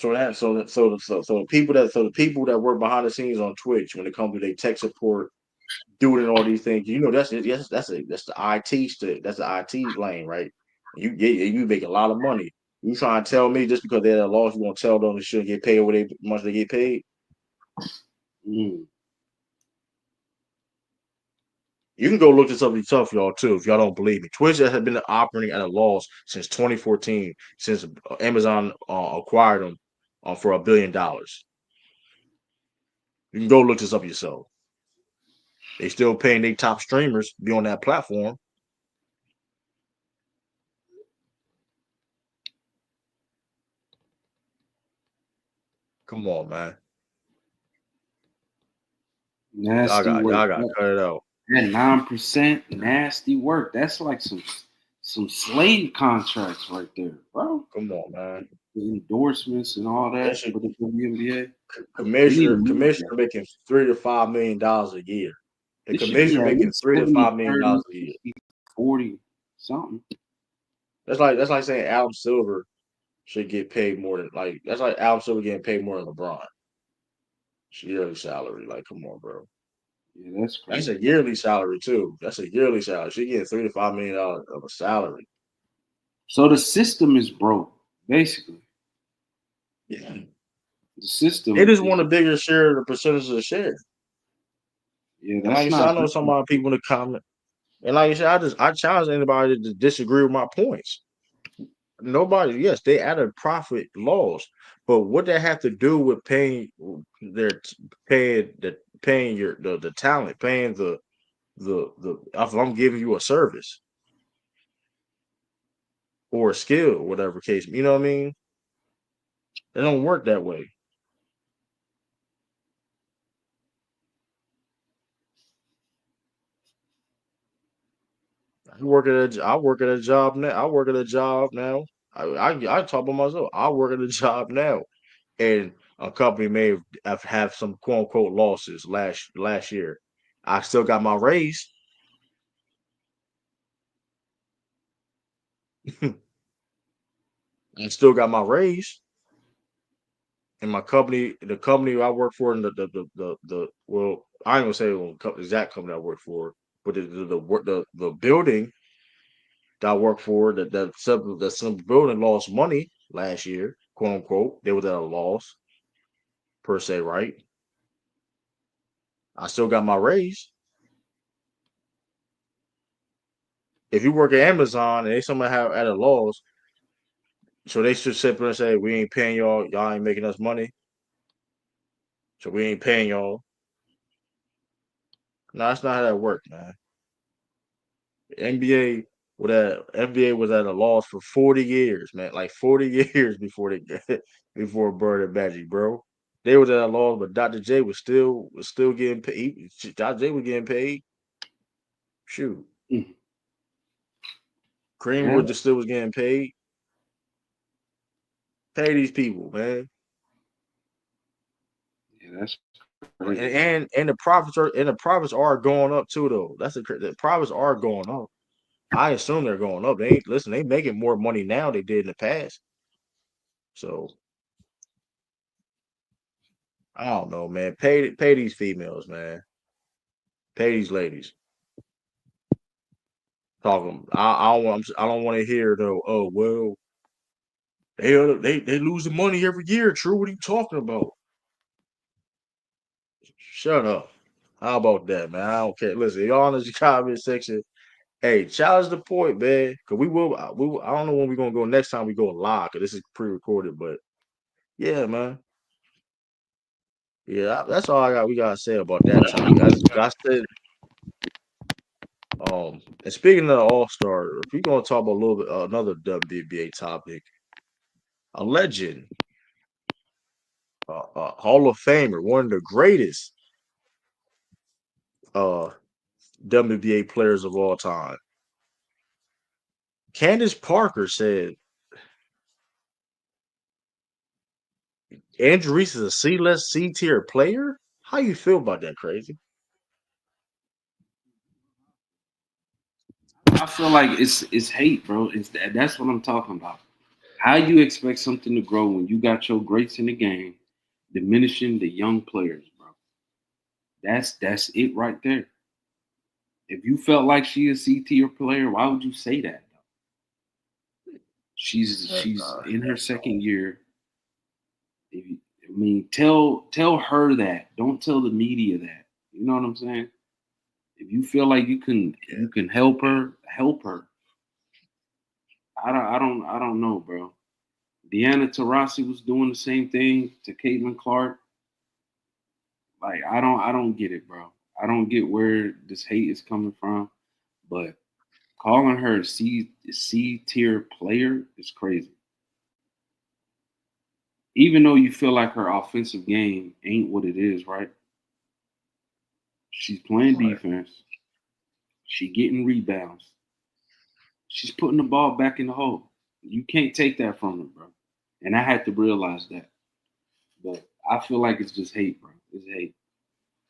the people that work behind the scenes on Twitch when it comes to their tech support, doing all these things, that's the IT stick, that's the IT lane, right? You make a lot of money. You trying to tell me just because they're at a loss, you gonna tell them they shouldn't get paid what they much they get paid? Mm. You can go look this up yourself, y'all, too, if y'all don't believe me. Twitch has been operating at a loss since 2014, since Amazon acquired them for $1 billion. You can go look this up yourself. They still paying their top streamers to be on that platform. Come on, man. Nasty work. Y'all got to cut it out. That 9% nasty work. That's like some slave contracts right there, bro. Come on, man. The endorsements and all that for the WNBA. Commissioner making $3 to $5 million a year. The It should be commissioner at making least $3 to $5 million 70, a year. 60, 40, something. That's like saying Adam Silver should get paid more than that's like Adam Silver getting paid more than LeBron. Yearly salary. Like, come on, bro. Yeah, that's That's crazy. a yearly salary too. That's a yearly salary. She getting $3 to $5 million of a salary. So the system is broke, basically. Yeah. The system They just is, want a bigger share of the percentage of the share. yeah, And like that's you said, I not know some of the people in the comment. And like you said, I challenge anybody to disagree with my points. Nobody, yes, they added profit laws, but what they have to do with their paying the talent, paying the if I'm giving you a service or a skill, whatever case, you know what I mean? It don't work that way. I work at a job now. I work at a job now. I talk about myself. I work at a job now, and a company may have some quote unquote losses last year. I still got my raise. I still got my raise. And my company, the company I work for, and the well, I ain't gonna say the exact company I work for, but the building that I work for, the building lost money last year, quote unquote. They was at a loss per se, right? I still got my raise. If you work at Amazon and they somehow have at a loss, so they should sit there and say, "We ain't paying y'all. Y'all ain't making us money, so we ain't paying y'all." No, that's not how that works, man. NBA NBA was at a loss for 40 years, man. Like 40 years before before Bird and Magic, bro. They was at a loss, but Dr. J was still getting paid. Dr. J was getting paid. Shoot. mm, Greenwood man, just still was getting paid. Pay these people, man. yeah, that's And crazy. and, and the profits are going up too though. The profits are going up. I assume they're going up. They making more money now than they did in the past. So I don't know, man. Pay these females, man. Pay these ladies. Talk them. I don't want to hear though. Oh well, they losing money every year. True. What are you talking about? Shut up. How about that, man? I don't care. Listen, y'all in the comment section. Hey, challenge the point, man. Cause I don't know when we're gonna go next time we go live. Cause this is pre-recorded, but yeah, man. Yeah, that's all we gotta say about that topic. As I said, and speaking of the All Star, if we're gonna talk about a little bit another WNBA topic, a legend, Hall of Famer, one of the greatest uh WNBA players of all time, Candace Parker said Andrew Reese is a C-less C tier player. How you feel about that? Crazy. I feel like it's hate, bro. That's what I'm talking about. How you expect something to grow when you got your greats in the game diminishing the young players, bro? That's it right there. If you felt like she a C tier player, why would you say that? She's in her second year. If you, I mean, tell her that. Don't tell the media that. You know what I'm saying? If you feel like you can help her, help her. I don't know, bro. Deanna Taurasi was doing the same thing to Caitlin Clark. Like I don't get it, bro. I don't get where this hate is coming from. But calling her a C tier player is crazy. Even though you feel like her offensive game ain't what it is, right? She's playing defense. She getting rebounds. She's putting the ball back in the hole. You can't take that from her, bro. And I had to realize that. But I feel like it's just hate, bro. It's hate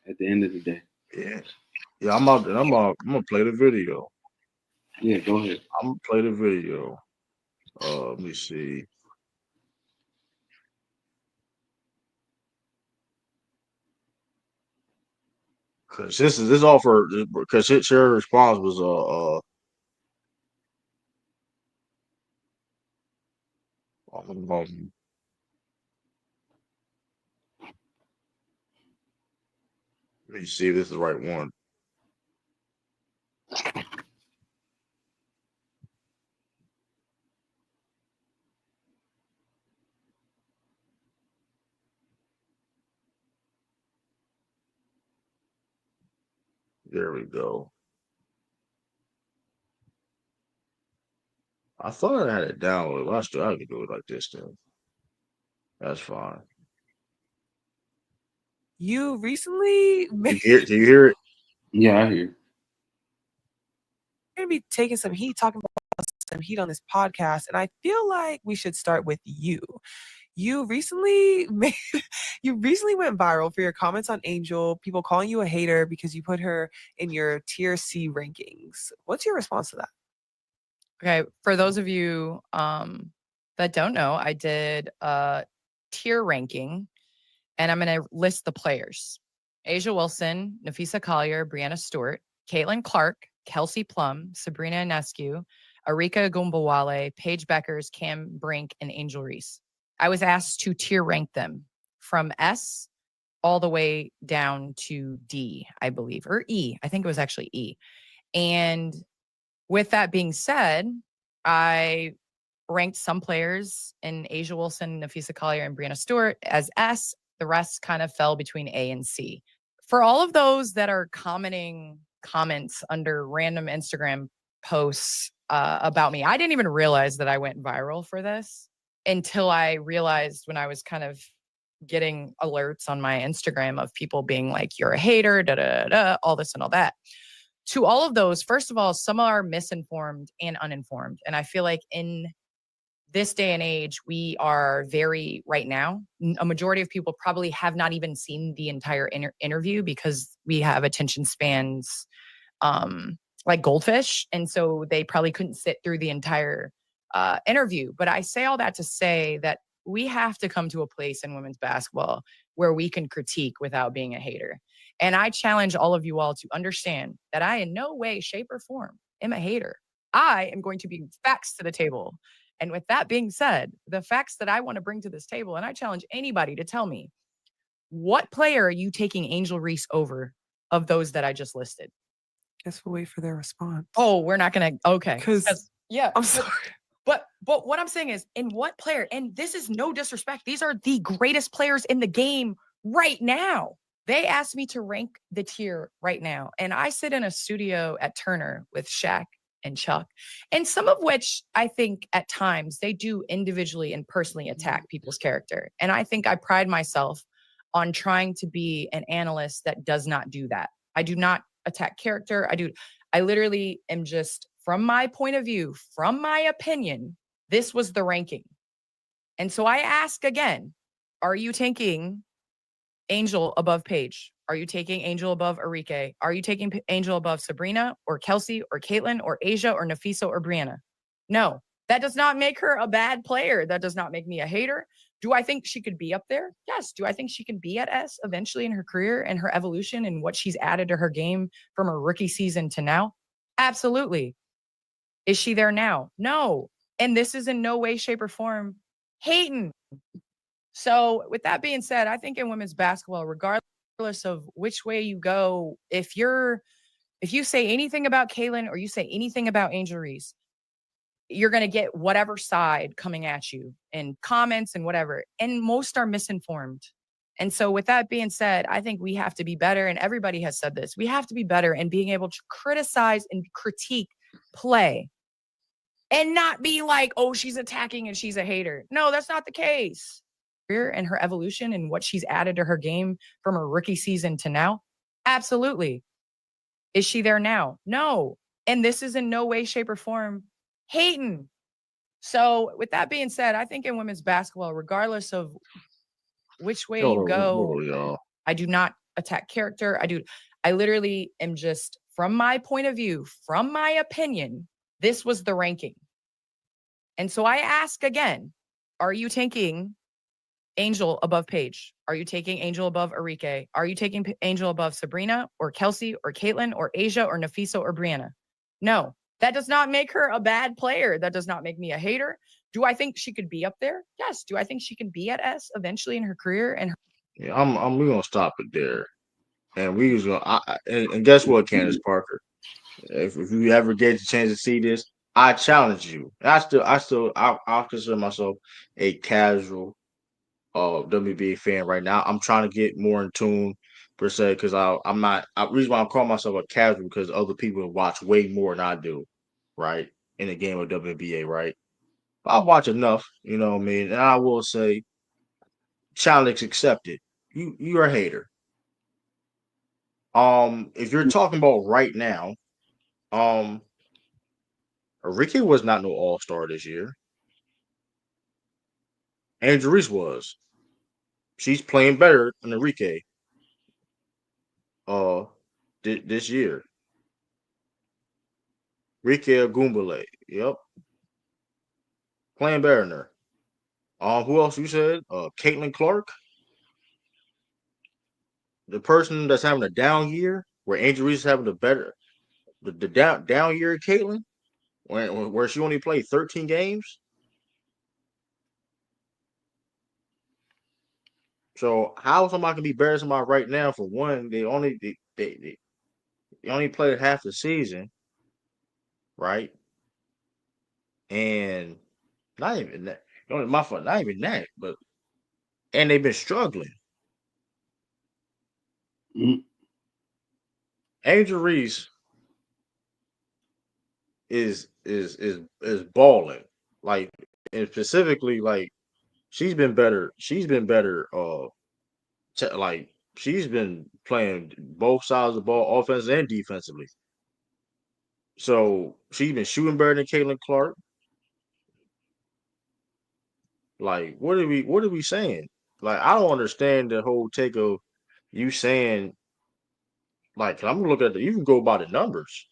at the end of the day. Yeah. Yeah, I'm gonna play the video. Yeah, go ahead. I'm gonna play the video. Let me see. Cause this is all for because her response was let me see if this is the right one. There we go. I thought I had it downloaded, but I could do it like this then. That's fine. You recently Do you hear it? Yeah, I hear. We're gonna be taking some heat, talking about some heat on this podcast, and I feel like we should start with you. You recently went viral for your comments on Angel, people calling you a hater because you put her in your tier C rankings. What's your response to that? Okay, for those of you that don't know, I did a tier ranking, and I'm going to list the players: Asia Wilson, Nafisa Collier, Brianna Stewart, Caitlin Clark, Kelsey Plum, Sabrina Ionescu, Arika Gumbawale, Paige Beckers, Cam Brink, and Angel Reese. I was asked to tier rank them from S all the way down to D, I believe, or E. I think it was actually E. And with that being said, I ranked some players in Asia Wilson, Nafisa Collier, and Brianna Stewart as S. The rest kind of fell between A and C. For all of those that are commenting comments under random Instagram posts about me, I didn't even realize that I went viral for this until I realized when I was kind of getting alerts on my Instagram of people being like, you're a hater, da da da, all this and all that. To all of those, first of all, some are misinformed and uninformed. And I feel like in this day and age, we are very, right now, a majority of people probably have not even seen the entire interview because we have attention spans like goldfish. And so they probably couldn't sit through the entire interview. But I say all that to say that we have to come to a place in women's basketball where we can critique without being a hater. And I challenge all of you all to understand that I in no way, shape, or form am a hater. I am going to bring facts to the table. And with that being said, the facts that I want to bring to this table, and I challenge anybody to tell me, what player are you taking Angel Reese over of those that I just listed? Guess we'll wait for their response. Oh, we're not going to. Okay. Because yeah. I'm sorry. But what I'm saying is, in what player, and this is no disrespect, these are the greatest players in the game right now. They asked me to rank the tier right now. And I sit in a studio at Turner with Shaq and Chuck, and some of which I think at times they do individually and personally attack people's character. And I think I pride myself on trying to be an analyst that does not do that. I do not attack character. I literally am just, from my point of view, from my opinion, this was the ranking. And so I ask again, are you taking Angel above Paige? Are you taking Angel above Arike? Are you taking Angel above Sabrina or Kelsey or Caitlin or Asia or Nafisa or Brianna? No, that does not make her a bad player. That does not make me a hater. Do I think she could be up there? Yes. Do I think she can be at S eventually in her career and her evolution and what she's added to her game from her rookie season to now? Absolutely. Is she there now? No. And this is in no way, shape, or form hating. So, with that being said, I think in women's basketball, regardless of which way you go, if you say anything about Kaylin or you say anything about Angel Reese, you're going to get whatever side coming at you in comments and whatever. And most are misinformed. And so, with that being said, I think we have to be better. And everybody has said this. We have to be better in being able to criticize and critique play and not be like, oh, she's attacking and she's a hater. No, that's not the case. And her evolution and what she's added to her game from her rookie season to now? Absolutely. Is she there now? No. And this is in no way, shape, or form hating. So, with that being said, I think in women's basketball, regardless of which way you go, I do not attack character. I literally am just, from my point of view, from my opinion, this was the ranking. And so I ask again, are you taking Angel above Paige? Are you taking Angel above Arike? Are you taking Angel above Sabrina or Kelsey or Caitlin or Asia or Nafisa or Brianna? No, that does not make her a bad player. That does not make me a hater. Do I think she could be up there? Yes. Do I think she can be at S eventually in her career? And Yeah, we're gonna stop it there, and we was gonna. And guess what, Candace Parker? If you ever get the chance to see this, I challenge you. And I'll consider myself a casual WNBA fan right now. I'm trying to get more in tune per se because I'm not. Reason why I'm calling myself a casual because other people watch way more than I do, right? In the game of WNBA, right? But I watch enough, you know what I mean. And I will say, challenge accepted. You're a hater. If you're talking about right now, um, Ricky was not no All Star this year. Angel Reese was. She's playing better than Enrique uh this year. Ricky Gumbele. Yep. Playing better than her. Who else you said? Caitlin Clark. The person that's having a down year, where Angel Reese is having the down year of Caitlin, where she only played 13 games. So how somebody can be better than somebody right now? For one, they only played half the season, right? And not even that. My fault. Not even that, but and they've been struggling. Mm. Angel Reese is balling, like, and specifically, like, she's been better. She's been better. Like, she's been playing both sides of the ball, offense and defensively. So she's been shooting better than Caitlin Clark. Like, what are we saying? Like, I don't understand the whole take of you saying, like, I'm gonna look at you can go by the numbers.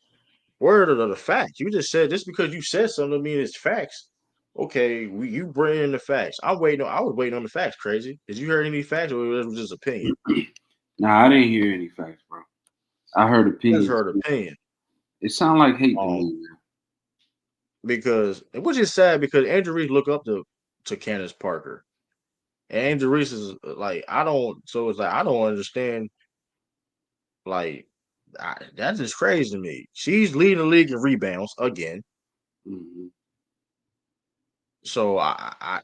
Where are the facts? You just said just because you said something doesn't mean it's facts. Okay, you bring in the facts. I was waiting on the facts. Crazy. Did you hear any facts, or it was just opinion? Nah, I didn't hear any facts, bro. I heard I just opinions. heard opinion. It sounded like hate to me, man. Because which is sad because Andrew Reese look up to Candace Parker, and Andrew Reese is like I don't. So it's like I don't understand. Like that's just crazy to me. She's leading the league in rebounds again. Mm-hmm. So I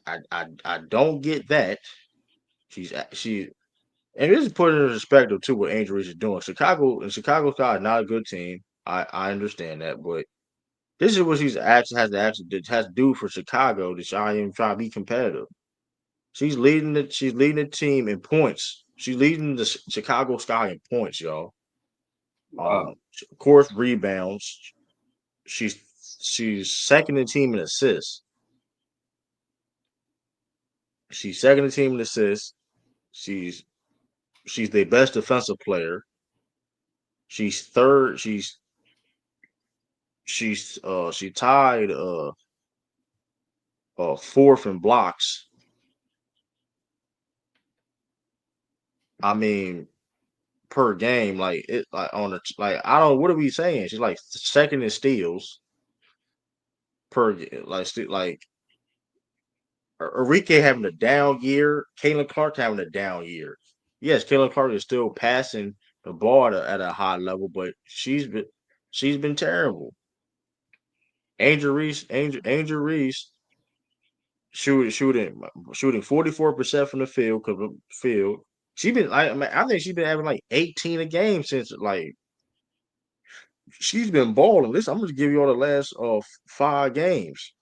don't get that. She and this is put in perspective too what Angel Reese is doing. Chicago's got not a good team. I understand that, but this is what she's actually has to do for Chicago to try to be competitive. She's leading the team in points. She's leading the Chicago Sky in points, y'all. Wow. Of course, rebounds. She's second in team in assists. She's second in team in assists. She's She's the best defensive player. She's third. She tied fourth in blocks. I mean, per game, like it, like on the like I don't. What are we saying? She's like second in steals like Enrique having a down year. Caitlin Clark having a down year. Yes, Caitlin Clark is still passing the ball at a high level, but she's been terrible. Angel Reese shooting 44% from the field. She been I think she's been having like 18 a game since like she's been balling. Listen, I'm gonna give you all the last 5 games.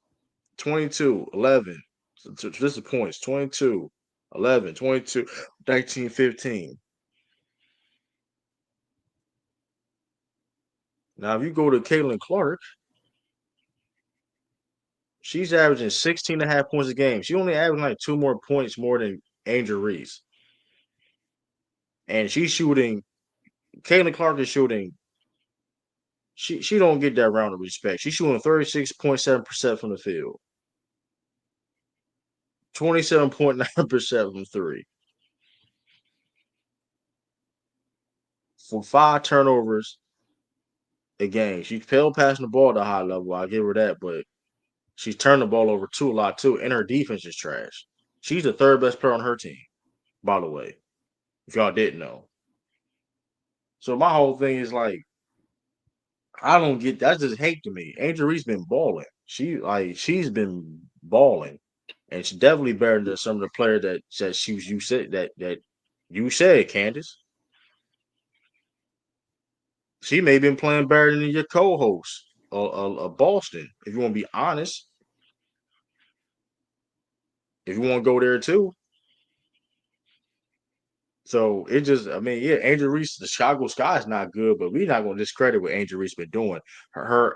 22, 11. So this is points. 22, 11, 22, 19, 15. Now, if you go to Caitlin Clark, she's averaging 16 and a half points a game. She only averaging like 2 more points more than Angel Reese. And Caitlin Clark is shooting. She don't get that round of respect. She's shooting 36.7% from the field, 27.9% from three, for 5 turnovers a game. She's still passing the ball at a high level. I'll give her that, but she's turned the ball over a lot too, and her defense is trash. She's the third best player on her team, by the way, if y'all didn't know. So my whole thing is like, I don't get that's just hate to me. Angel Reese been balling. She's been balling, and she's definitely better than some of the player that you said, Candace. She may have been playing better than your co-host, Boston. If you want to be honest, if you want to go there too. So it just, I mean, yeah, Angel Reese, the Chicago Sky is not good, but we're not going to discredit what Angel Reese been doing. Her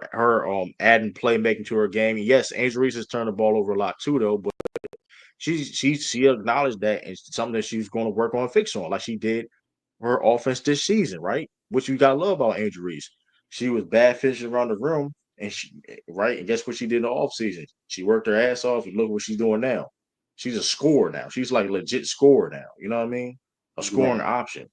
adding playmaking to her game. Yes, Angel Reese has turned the ball over a lot too, though. But she acknowledged that and it's something that she's going to work on and fix on, like she did her offense this season, right? Which you got to love about Angel Reese. She was bad fishing around the room, and right, and guess what she did in the offseason? She worked her ass off, and look what she's doing now. She's a scorer now. She's like legit scorer now. You know what I mean? A scoring Right. option.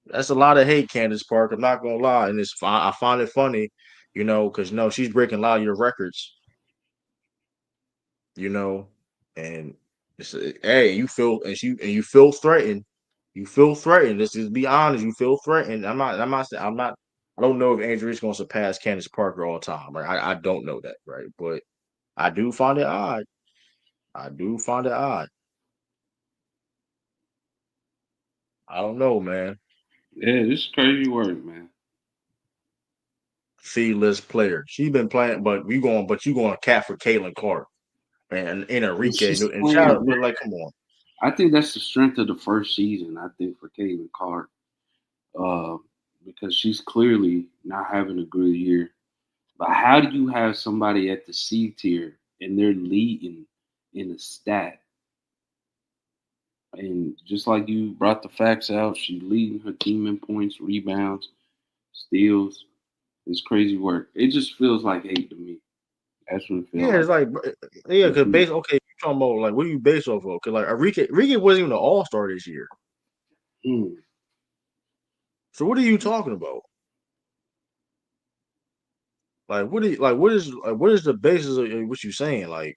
That's a lot of hate, Candace Parker. I'm not gonna lie, and I find it funny, because she's breaking a lot of your records, you know, and hey, you feel threatened. You feel threatened. Let's just be honest. You feel threatened. I don't know if Andrew is going to surpass Candace Parker all time. Right? I don't know that, right? But I do find it odd. I do find it odd. I don't know, man. Yeah, this is crazy work, man. C-list player. She been playing, but you going to cap for Caitlin Clark and Enrique She's and playing. shout out, like, come on. I think that's the strength of the first season. I think for Caitlin Clark, uh, because she's clearly not having a good year. But how do you have somebody at the C tier and they're leading in a stat? And just like you brought the facts out, she's leading her team in points, rebounds, steals. It's crazy work. It just feels like hate to me. That's what it feels Yeah, it's like. like, yeah, because okay, you talking about like what do you base off of? Because like Enrique wasn't even an All Star this year. Hmm. So what are you talking about? Like what is the basis of what you saying? Like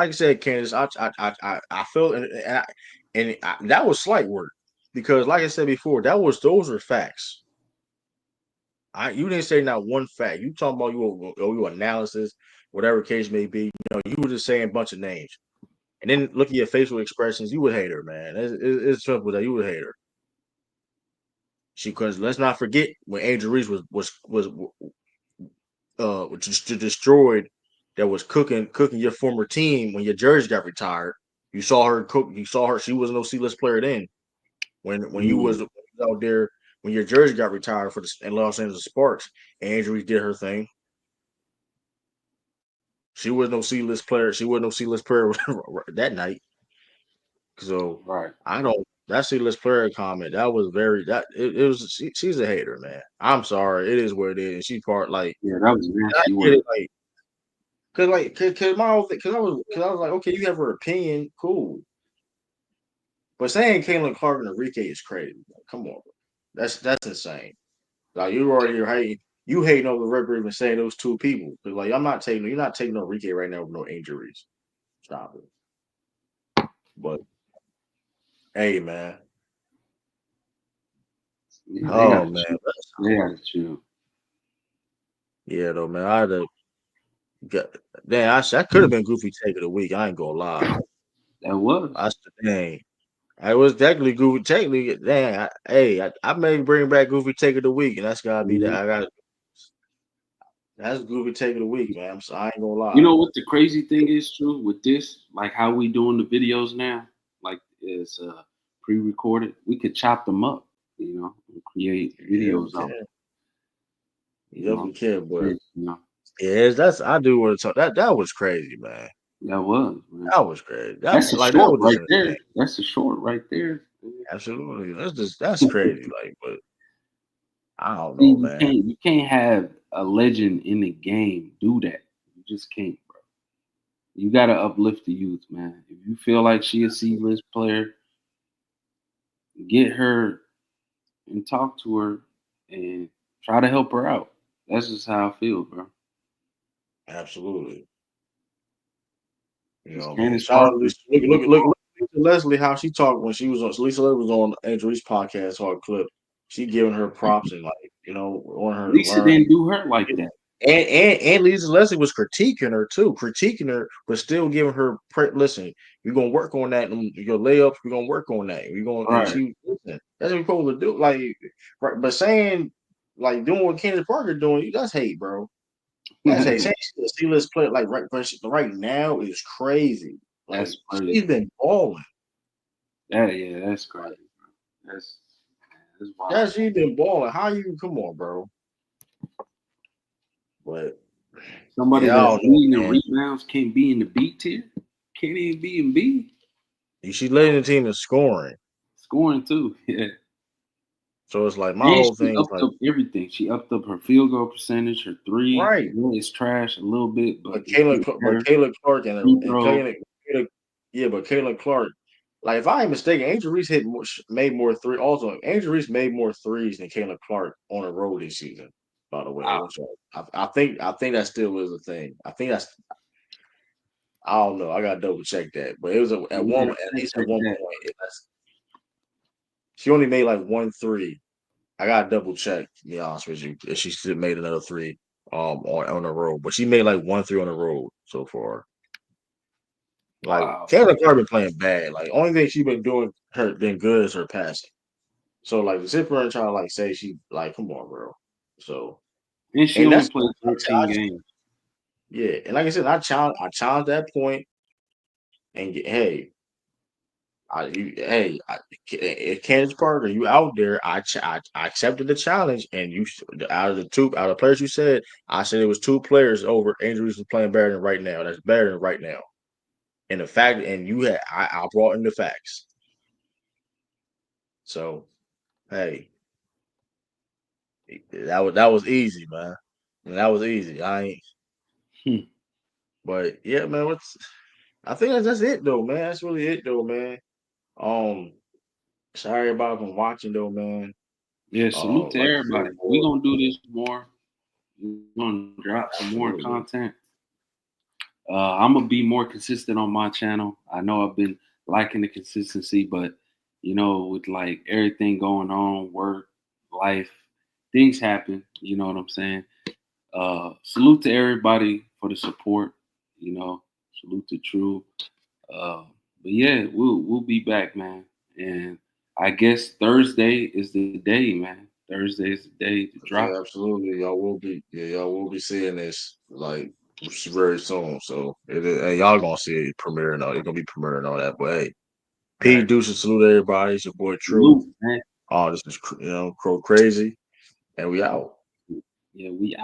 I said, Candace, I felt that was slight work because like I said before, those are facts. You didn't say not one fact. You talking about your analysis, whatever case may be. You were just saying a bunch of names, and then look at your facial expressions. You would hate her, man. It's simple that you would hate her. Because let's not forget when Angel Reese was destroyed, that was cooking your former team when your jersey got retired. You saw her cook. You saw her. She was no C-list player then. When you was out there when your jersey got retired for the in Los Angeles Sparks, and Angel Reese did her thing. She was no C-list player. She was no C-list player that night. So Right. I don't. That C-list player comment that was very that it was. She's a hater, man. I'm sorry. It is what it is. And she part like Yeah, that was I nasty get work. it cause my whole thing, cause I was like, okay, you have her opinion, cool. But saying Caitlin Clark and Enrique is crazy. Like, come on, bro. That's insane. Like you already hating. You hating over the record even saying those two people. Cause like you're not taking Enrique right now with no injuries. Stop it. But hey, man. Yeah, they Oh gotta man. chill. They gotta chill. Yeah, though, man. I had to get. Damn, that could have been Goofy Take of the Week. I ain't gonna lie. That was. That's the thing. I was technically Goofy. Technically, dang. I may bring back Goofy Take of the Week, and that's gotta be that. Mhm. I got. That's Goofy Take of the Week, man. So I ain't gonna You lie. know what the crazy thing is, true with this, like how we doing the videos now, like is pre-recorded. We could chop them up, and create Yeah, we videos out. can. You Yeah, know, we can. But you know, yeah, that's I do want to talk. That was crazy, man. that was, man. That was crazy. That's a That short was just right insane. there. That's a short right there. Absolutely. That's crazy. Like, but I don't See, know, you man. can't have a legend in the game do that. You just can't, bro. You gotta uplift the youth, man. If you feel like she a C-list player, get her and talk to her and try to help her out. That's just how I feel, bro. Absolutely. You Because know what I mean? Candace Shout out to Parker, look at Leslie how she talked when she was on Lisa Leslie was on Angel Reese podcast or clip. She giving her props and like, wanting her to Lisa learn. didn't do her like that. And Lisa Leslie was critiquing her too, critiquing her, but still giving her listen, you're gonna work on that. Your layups, we're gonna work on that. We're gonna and Right. she listen, that's what we're supposed to do. Like right, but saying like doing what Candace Parker doing, that's hate, bro. That's hate. Saying she's a C-list player like right now is crazy. Like That's crazy. she's been balling. That's crazy, bro. That's Yeah, wild. she's been balling. How you come on, bro? But Somebody yeah, I that's don't know, leading the man. rebounds can't be in the B tier. Can't even be in B. She's leading the team in scoring. Scoring too. Yeah. So it's like my And whole she thing is upped like up everything. She upped up her field goal percentage, her three. right. It's trash a little bit, but But it's getting better. Kayla Clark Free and throw. But Kayla Clark, like if I ain't mistaken, Angel Reese made more three. Also, Angel Reese made more threes than Kayla Clark on the road this season. By the way, Wow. so I think that still is a thing. I think that's I don't know. I gotta double check that, but it was You gotta at fact least at check one that. point. She only made like one three. I gotta double check. To be honest with you, if she still made another three on the road, but she made like one three on the road so far. Like Wow. Taylor Clark been playing bad. Like only thing she been doing her been good is her passing. So like to sit there and try to like say she like come on, bro. So And she and only that's played 13 games. yeah. And like I said, I challenge that point and hey, if Candace Parker, you out there, I accepted the challenge, and you out of the players you said, I said it was two players over. Angel Reese was playing better than right now. That's better than right now. And the fact, and you had I brought in the facts. So hey, that was easy, man. That was easy. I ain't, Hmm. but yeah, man. I think that's it though, man. That's really it though, man. Um, sorry about from watching though, man. Yeah, salute to Like I said everybody. We're before, gonna do this more. We're gonna drop some more absolutely. content. I'm gonna be more consistent on my channel. I know I've been liking the consistency, but with like everything going on, work, life, things happen. You know what I'm saying? Salute to everybody for the support. Salute to True. But yeah, we'll be back, man. And I guess Thursday is the day, man. Thursday is the day to drop Yeah, absolutely. Y'all will be seeing this like very soon. So and y'all gonna see it premiering all. It's gonna be premiering and all that. But hey, it. P Right. Deuce salute everybody. It's your boy True. Salute, man. Oh, this is Crow Crazy, and we out. Yeah, we out.